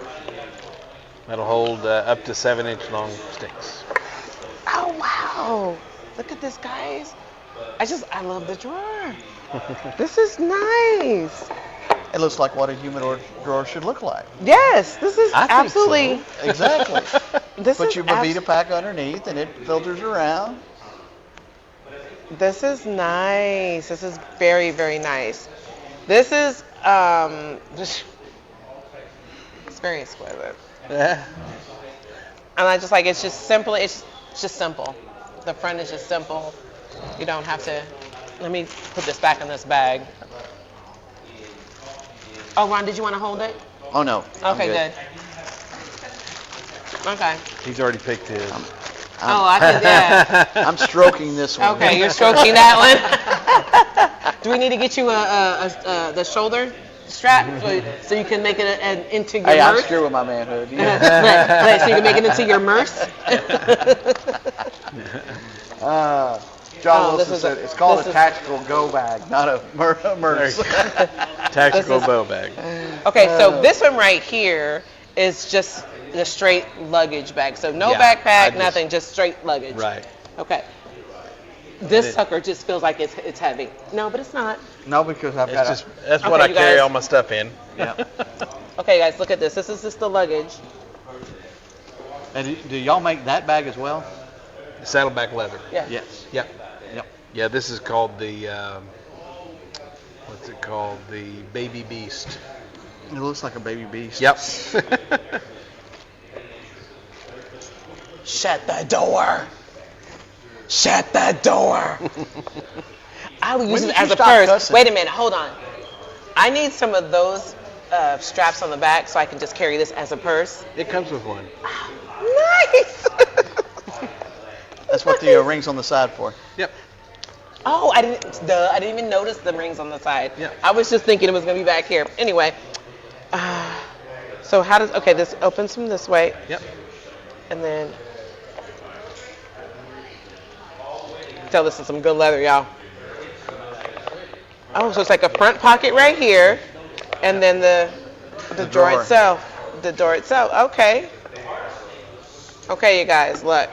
That'll hold up to 7-inch long sticks. Oh, wow. Look at this, guys. I love the drawer. This is nice. It looks like what a humidor drawer should look like. Yes, this is I think absolutely. so. Exactly. This Put is your Bovita pack underneath, and it filters around. This is nice. This is very, very nice. This is it's very exquisite. Yeah. And I just like it's just simple. It's just simple. The front is just simple. You don't have to. Let me put this back in this bag. Oh, Ron, did you want to hold it? Oh, no. I'm Okay, good. Okay. He's already picked his. I think yeah. I'm stroking this one. Okay, you're stroking that one. Do we need to get you the shoulder strap so you can make it into your Hey, I'm purse? screwed with my manhood. Right, so you can make it into your purse. John Oh, this Wilson is said a- it's called this a is- tactical go bag, not a merce. Tactical This is- bow bag. Okay, so this one right here is just the straight luggage bag. So no Yeah, I backpack, just- nothing, just straight luggage. Right. Okay. This it- sucker just feels like it's heavy. No, but it's not. No, because I've It's got just that's what Okay, I you carry guys- all my stuff in. Yeah. Okay, guys, look at this. This is just the luggage. And do y'all make that bag as well? Saddleback leather. Yeah. Yes. Yep. Yep. Yeah, this is called the what's it called? The Baby Beast. It looks like a baby beast. Yep. Shut the door. Shut the door. I would use When it did as you a stop purse. cussing? Wait a minute, hold on. I need some of those straps on the back so I can just carry this as a purse. It comes with one. Nice. That's what the rings on the side for. Yep. Oh, I didn't even notice the rings on the side. Yeah. I was just thinking it was gonna be back here. Anyway, so how does this opens from this way, Yep. and then tell this is some good leather, y'all. Oh, so it's like a front pocket right here, and then the drawer drawer. itself. The door itself. Okay. Okay, you guys, look.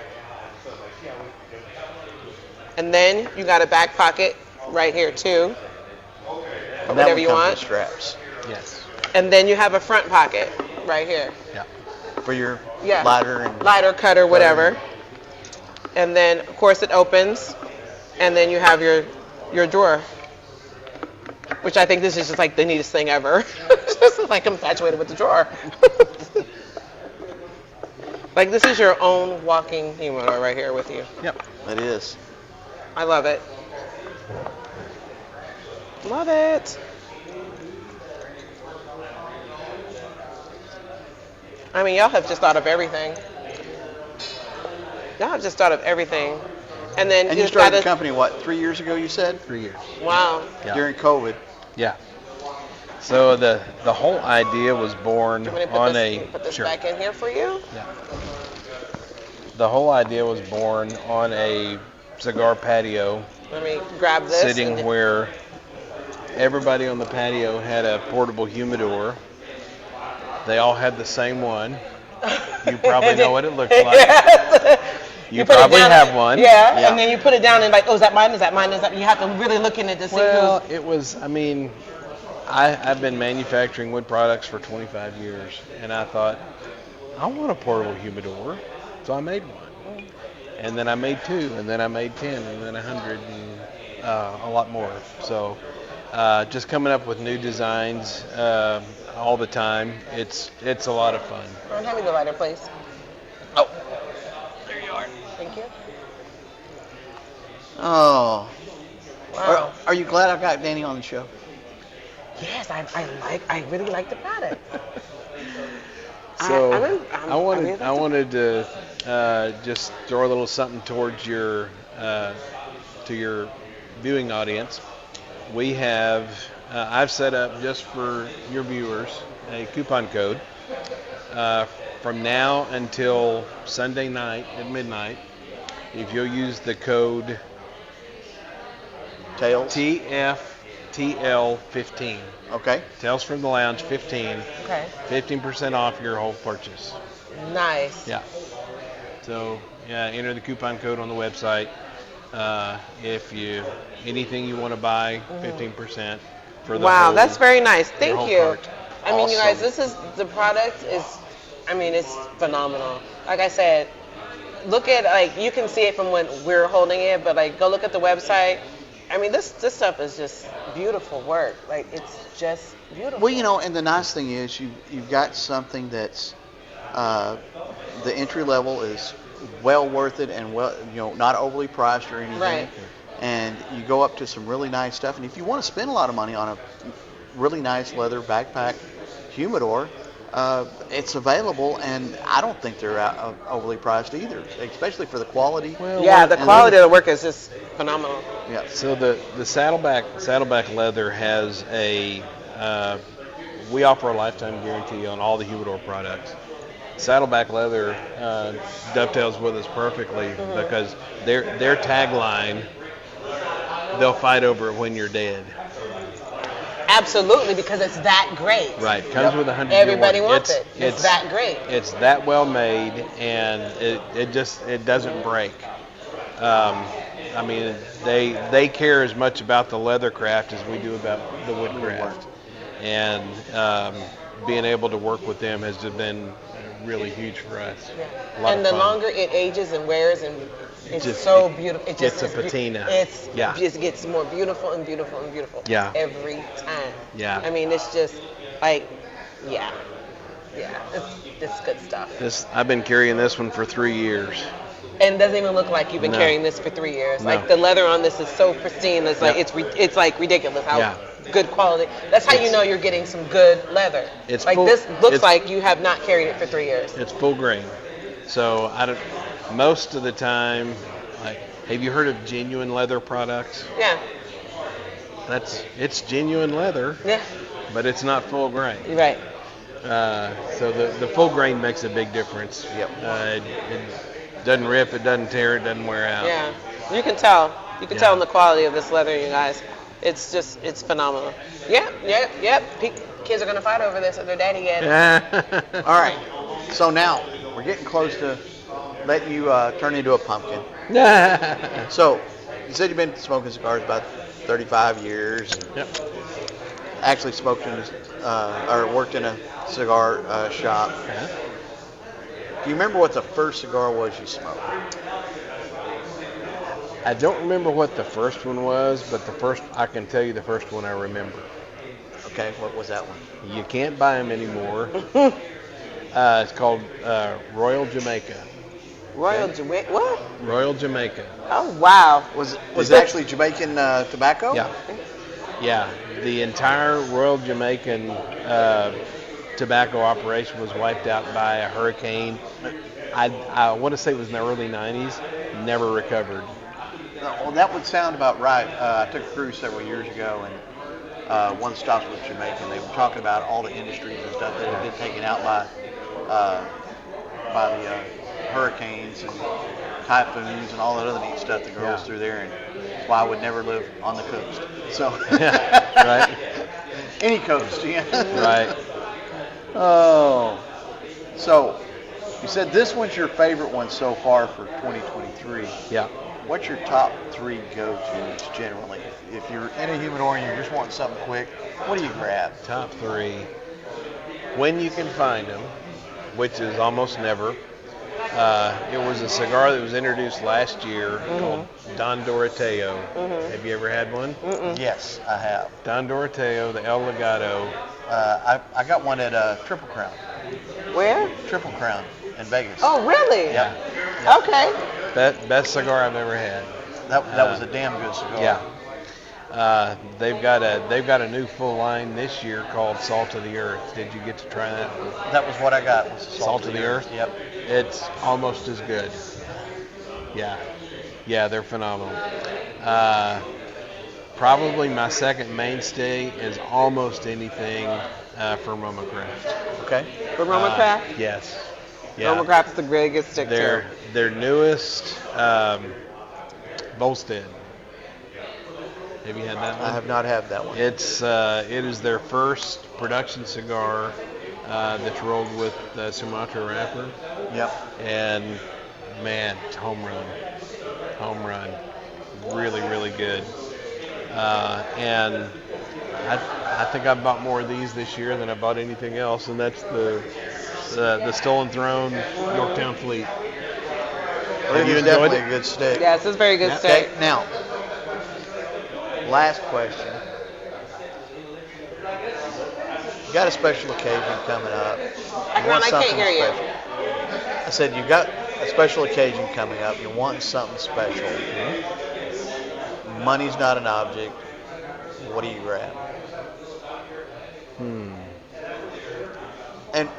And then you got a back pocket right here too. And Whatever that you one comes want. with straps Yes. And then you have a front pocket right here. Yeah. for your Yeah. lighter Lighter, cutter, whatever. Cutter. And then, of course, it opens. And then you have your drawer. Which I think this is just like the neatest thing ever. It's just like I'm infatuated with the drawer. Like this is your own walking humidor right here with you. Yep. It is. I love it. Love it. I mean, y'all have just thought of everything. Y'all have just thought of everything. And then And you just started the gotta- company, what, 3 years ago, you said? 3 years. Wow. Yeah. During COVID. Yeah. So the whole idea was born You want me to put on this, a put this sure. back in here for you? Yeah. The whole idea was born on a cigar patio, Let me grab this. sitting and- where everybody on the patio had a portable humidor. They all had the same one. You probably know what it looks like. Yes. You put it probably down- have one. Yeah, Yeah. and then you put it down and like, oh, is that mine? Is that mine? Is that? You have to really look in it to see Well, who's. it was, I mean, I've been manufacturing wood products for 25 years, and I thought, I want a portable humidor, so I made one. And then I made 2, and then I made 10, and then 100, and a lot more. So just coming up with new designs all the time. It's a lot of fun. Hand me the lighter, please. Oh. There you are. Thank you. Oh. Wow. Are you glad I got Danny on the show? Yes, I really like the product. So I really like I wanted to just throw a little something towards your to your viewing audience. We have I've set up just for your viewers a coupon code from now until Sunday night at midnight. If you'll use the code Tails? TFTL15. Okay. Tales from the Lounge 15. Okay. 15% off your whole purchase. Nice. Yeah. So yeah, enter the coupon code on the website. If anything you want to buy, 15% for the Wow, whole, that's very nice. your Thank whole you. cart. I mean, you guys, Awesome. the product is, I mean, it's phenomenal. Like I said, look at, like, you can see it from when we're holding it, but, like, go look at the website. I mean, this stuff is just beautiful work. Like, it's just beautiful. Well, you know, and the nice thing is you've got something that's the entry level is well worth it and not overly priced or anything. Right. And you go up to some really nice stuff. And if you want to spend a lot of money on a really nice leather backpack humidor, it's available, and I don't think they're overly priced either, especially for the quality. Well, Yeah, the and quality of the work is just phenomenal. Yeah. So the saddleback leather has we offer a lifetime guarantee on all the humidor products. Saddleback leather dovetails with us perfectly because their tagline, they'll fight over it when you're dead. Absolutely, because it's that great. Right, comes with a 100-year Everybody warranty. wants it. It's that great. It's that well made, and it doesn't break. I mean, they care as much about the leather craft as we do about the wood craft, and being able to work with them has just been really huge for us. A lot And of the fun. longer it ages and wears, and it's Just- so beautiful. It gets just a patina. It Yeah. just gets more beautiful and beautiful and beautiful. Yeah. Every time. Yeah. I mean, it's just like, yeah. Yeah, it's good stuff. I've been carrying this one for 3 years. And it doesn't even look like you've been No. carrying this for 3 years. No. Like the leather on this is so pristine. It's like Yep. it's like ridiculous how Yeah. good quality. That's how you know you're getting some good leather. It's like full- this looks it's- like you have not carried it for 3 years. It's full grain. So most of the time, like, have you heard of genuine leather products? Yeah. It's genuine leather, Yeah. but it's not full grain. You're right. So the full grain makes a big difference. Yep. It doesn't rip, it doesn't tear, it doesn't wear out. Yeah. You can tell. You can Yeah. tell in the quality of this leather, you guys. It's phenomenal. Yep. Kids are gonna fight over this if their daddy get it. All right. So now we're getting close to letting you turn into a pumpkin. So you said you've been smoking cigars about 35 years. And Yep. actually smoked in or worked in a cigar shop. Uh-huh. Do you remember what the first cigar was you smoked? I don't remember what the first one was, but I can tell you the first one I remember. Okay, what was that one? You can't buy them anymore. It's called Royal Jamaica. Royal Jamaica. What? Royal Jamaica. Oh wow. Was it actually Jamaican tobacco? Yeah. Yeah. The entire Royal Jamaican tobacco operation was wiped out by a hurricane. I want to say it was in the early 90s. Never recovered. Well, that would sound about right. I took a cruise several years ago, and one stop was Jamaican. They were talking about all the industries and stuff that had been taken out by the hurricanes and typhoons and all that other neat stuff that goes through there, and that's why I would never live on the coast. So, Right. Any coast, yeah. Right. Oh, so you said this one's your favorite one so far for 2023. Yeah. What's your top 3 go-tos generally? If you're in a humidor and you're just wanting something quick, what do you grab? Top 3. When you can find them, which is almost never. It was a cigar that was introduced last year called Don Doroteo. Have you ever had one? Yes, I have. Don Doroteo, the El Legado. I got one at Triple Crown. Where? Triple Crown in Vegas. Oh really? Yeah. Okay. Best cigar I've ever had. That was a damn good cigar. Yeah. They've got a new full line this year called Salt of the Earth. Did you get to try that one? That was what I got. Was the Salt of the Earth? Yep. It's almost as good. Yeah. Yeah, they're phenomenal. Probably my second mainstay is almost anything from Roma Craft. Okay. For Roma Craft? Yes. Yeah. Roma Craft is the really good stick too. Their newest Volstead. Have you had that one? I have not had that one. It is their first production cigar that's rolled with Sumatra wrapper. Yep. And man, it's home run. Really, really good. And I think I bought more of these this year than I bought anything else, and that's the Stolen Throne Yorktown Fleet. It you is enjoyed definitely it? a good steak. Yes, it's very good Okay, steak. now, last question. You got a special occasion coming up. You want I can't something hear you. special. I said you got a special occasion coming up. You want something special. Money's not an object. What do you grab? And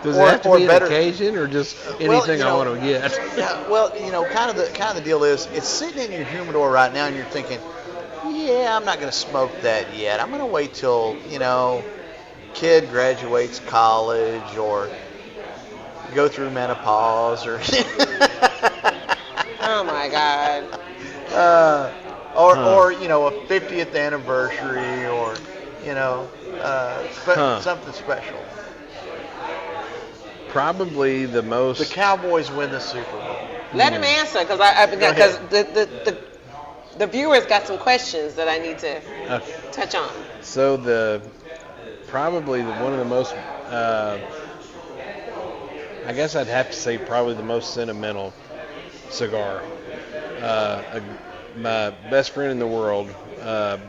Does or, it have to or be better, an occasion or just Well, anything you I know, want to get? Yeah, well, kind of the deal is, it's sitting in your humidor right now, and you're thinking, yeah, I'm not going to smoke that yet. I'm going to wait till kid graduates college or go through menopause or Oh my God. or a 50th anniversary or something special. Probably the most. The Cowboys win the Super Bowl. Let him answer because the viewers got some questions that I need to touch on. So probably one of the most, I guess I'd have to say probably the most sentimental cigar. My best friend in the world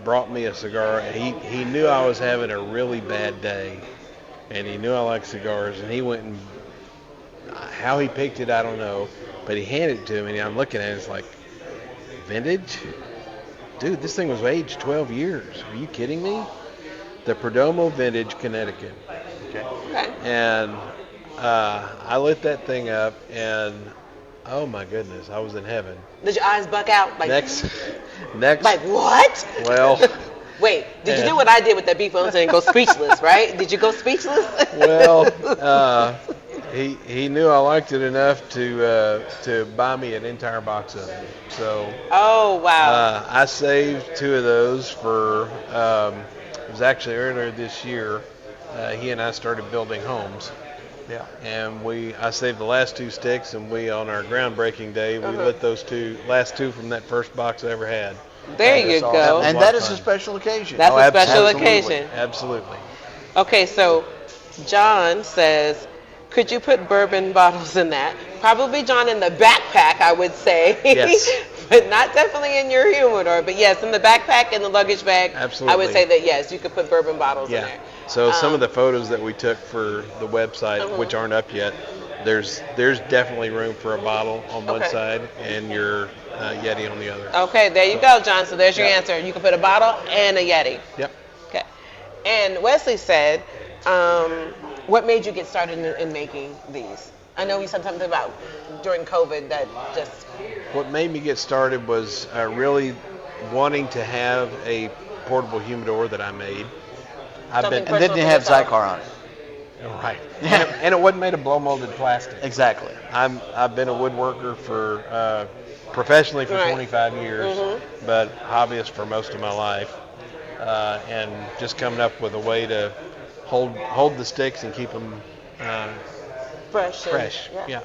brought me a cigar. He knew I was having a really bad day, and he knew I liked cigars, and he went and how he picked it, I don't know, but he handed it to me, and I'm looking at it, it's like, vintage? Dude, this thing was aged 12 years. Are you kidding me? The Perdomo Vintage, Connecticut. Okay. And I lit that thing up, and oh my goodness, I was in heaven. Did your eyes buck out? Like, Next. Like, what? Well. Wait, did you do what I did with that beef wellington and go speechless, right? Did you go speechless? Well, he knew I liked it enough to buy me an entire box of it. So. Oh, wow. I saved 2 of those for. It was actually earlier this year. He and I started building homes. Yeah. And I saved the last 2 sticks, and on our groundbreaking day, we lit those last 2 from that first box I ever had. There you That's go. awesome. And that is a special occasion. That's a special absolutely. occasion. Absolutely. Okay, so John says, could you put bourbon bottles in that? Probably, John, in the backpack, I would say. Yes. But not definitely in your humidor. But yes, in the backpack, in the luggage bag. Absolutely. I would say that, yes, you could put bourbon bottles in there. So some of the photos that we took for the website, which aren't up yet, there's definitely room for a bottle on one side and your Yeti on the other. Okay, there you go, John. So there's your answer. You can put a bottle and a Yeti. Yep. Okay. And Wesley said, what made you get started in making these? I know you said something about during COVID that just... What made me get started was really wanting to have a portable humidor that I made. And didn't have Zycar on it. Right. And it wasn't made of blow molded plastic. Exactly. I've been a woodworker for professionally for 25 years, but hobbyist for most of my life, and just coming up with a way to hold the sticks and keep them fresh. Yeah.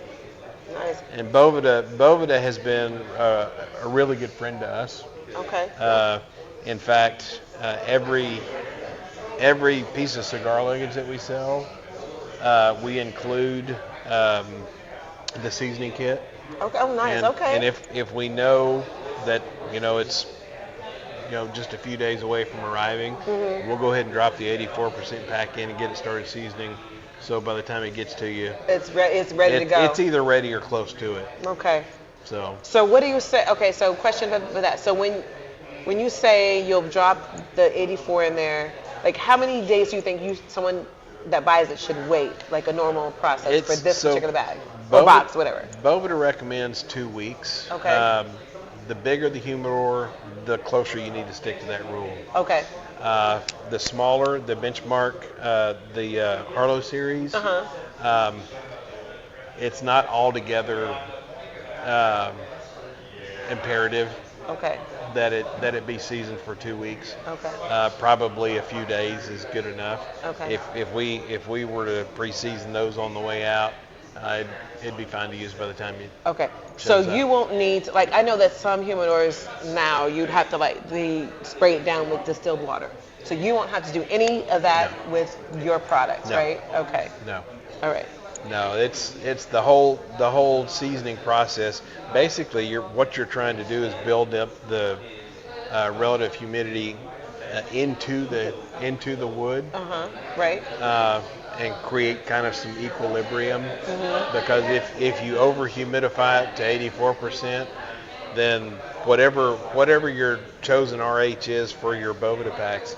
Nice. And Boveda has been a really good friend to us. Okay. In fact, every piece of cigar luggage that we sell, we include the seasoning kit. Okay. Oh, nice. And if we know that it's just a few days away from arriving, we'll go ahead and drop the 84% pack in and get it started seasoning. So by the time it gets to you, it's ready to go. It's either ready or close to it. Okay. So what do you say? Okay. So question for that. So when you say you'll drop the 84 in there, like how many days do you think someone that buys it should wait, like a normal process for this particular bag or box, whatever? Boveda recommends 2 weeks. Okay. The bigger the humidor, the closer you need to stick to that rule. Okay. The smaller, the benchmark, the Harlow series, it's not altogether imperative. Okay. That it be seasoned for 2 weeks. Okay. Probably a few days is good enough. Okay. If we were to pre-season those on the way out, it'd be fine to use by the time you. Okay. So you won't need I know that some humidors now you'd have to spray it down with distilled water. So you won't have to do any of that with your products, right? Okay. No. All right. No, it's the whole seasoning process. Basically, what you're trying to do is build up the relative humidity into the wood. Right. And create kind of some equilibrium. Because if you over humidify it to 84%, then whatever your chosen RH is for your Boveda packs,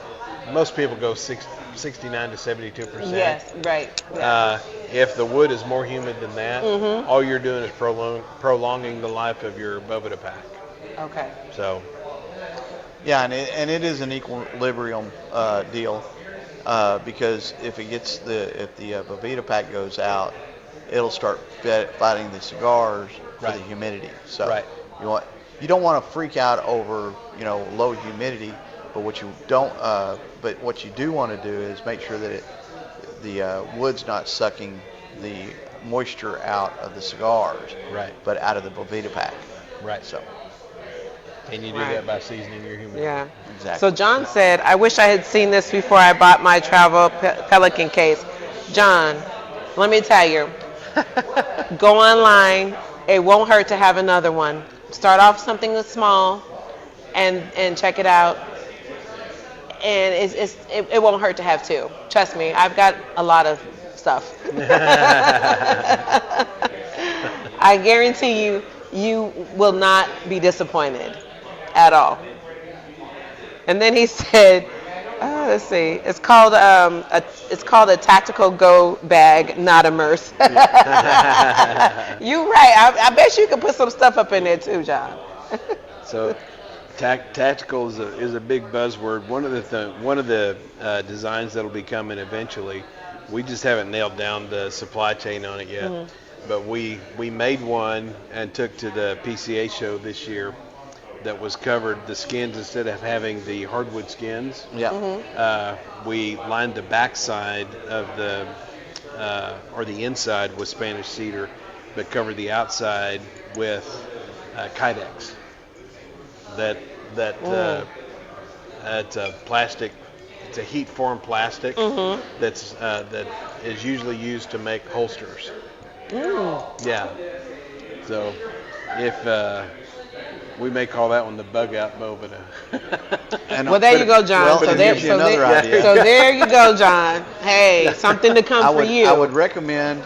most people go 69 to 72%. Yes, right. Yeah. If the wood is more humid than that, all you're doing is prolonging the life of your Boveda pack. Okay. So. Yeah, and it is an equilibrium deal because if the Boveda pack goes out, it'll start fighting the cigars for the humidity. So you don't want to freak out over low humidity, but what you do want to do is make sure that the wood's not sucking the moisture out of the cigars, but out of the Boveda pack. Right. So. And you do that by seasoning your humidor. Yeah. Exactly. So John said, I wish I had seen this before I bought my travel Pelican case. John, let me tell you, go online. It won't hurt to have another one. Start off something that's small and check it out. and it won't hurt to have two. Trust me, I've got a lot of stuff. I guarantee you, you will not be disappointed at all. And then he said, let's see, it's called a tactical go bag, not a Merce. You're right. I bet you could put some stuff up in there too, John. So, tactical is a big buzzword. One of the designs that'll be coming eventually. We just haven't nailed down the supply chain on it yet. Mm-hmm. But we made one and took to the PCA show this year that was covered the skins instead of having the hardwood skins. Yeah. Mm-hmm. We lined the backside of the or the inside with Spanish cedar, but covered the outside with Kydex. It's a plastic. It's a heat formed plastic that is usually used to make holsters. Yeah. So if we may call that one the bug out bow, but well, there you go, John. Well, so there you go, John. Hey, something to come for you. I would recommend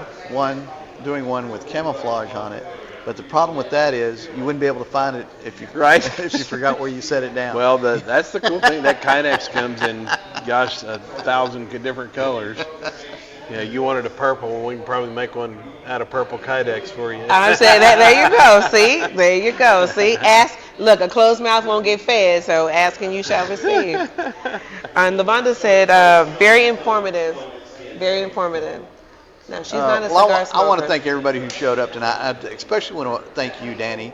doing one with camouflage on it. But the problem with that is you wouldn't be able to find it if you if you forgot where you set it down. Well, that's the cool thing. That Kydex comes in, 1,000 different colors. Yeah, you wanted a purple. Well, we can probably make one out of purple Kydex for you. I'm saying that. There you go. See, there you go. See, ask. Look, a closed mouth won't get fed, so ask and you shall receive. And Lavonda said, very informative. Very informative. No, she's not a cigar smoker. I want to thank everybody who showed up tonight. I especially want to thank you, Danny.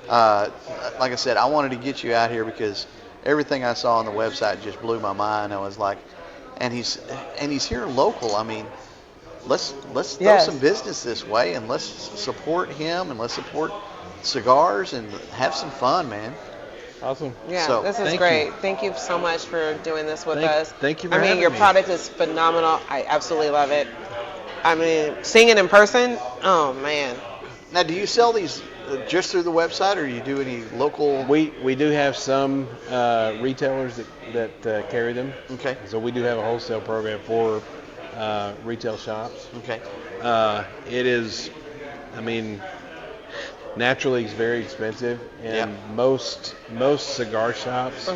Like I said, I wanted to get you out here because everything I saw on the website just blew my mind. I was like, and he's here local. I mean, let's throw some business this way and let's support him and let's support cigars and have some fun, man. Awesome. Yeah, so, this is great. You. Thank you so much for doing this with us. Thank you for having your me. Product is phenomenal. I absolutely love it. I mean, seeing it in person, oh man. Now, do you sell these just through the website, or you do any local? We do have some retailers that carry them. Okay. So we do have a wholesale program for retail shops. Okay. It is, I mean, naturally it's very expensive, and most cigar shops,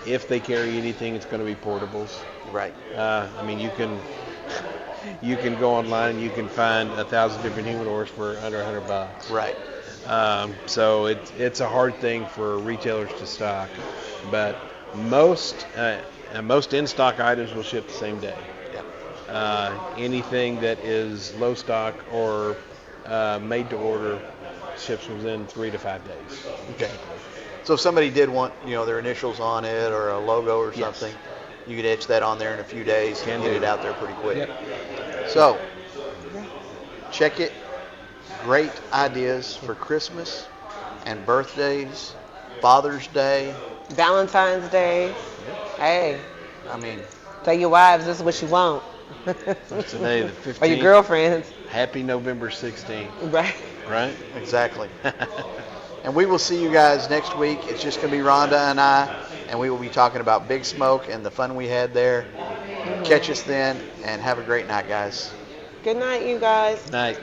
if they carry anything, it's going to be portables. Right. I mean, you can go online and you can find 1,000 different humidors for under $100. Right. So it's a hard thing for retailers to stock, but most in-stock items will ship the same day. Yeah. Anything that is low stock or made to order ships within 3 to 5 days. Okay. So if somebody did want, their initials on it or a logo or something, you could etch that on there in a few days and get it out there pretty quick. Yep. So, check it. Great ideas for Christmas and birthdays, Father's Day, Valentine's Day. Hey. I mean, tell your wives this is what you want. Today, the 15th. Or your girlfriends. Happy November 16th. Right. Right? Exactly. And we will see you guys next week. It's just going to be Rhonda and I, and we will be talking about Big Smoke and the fun we had there. Catch us then, and have a great night, guys. Good night, you guys. Night.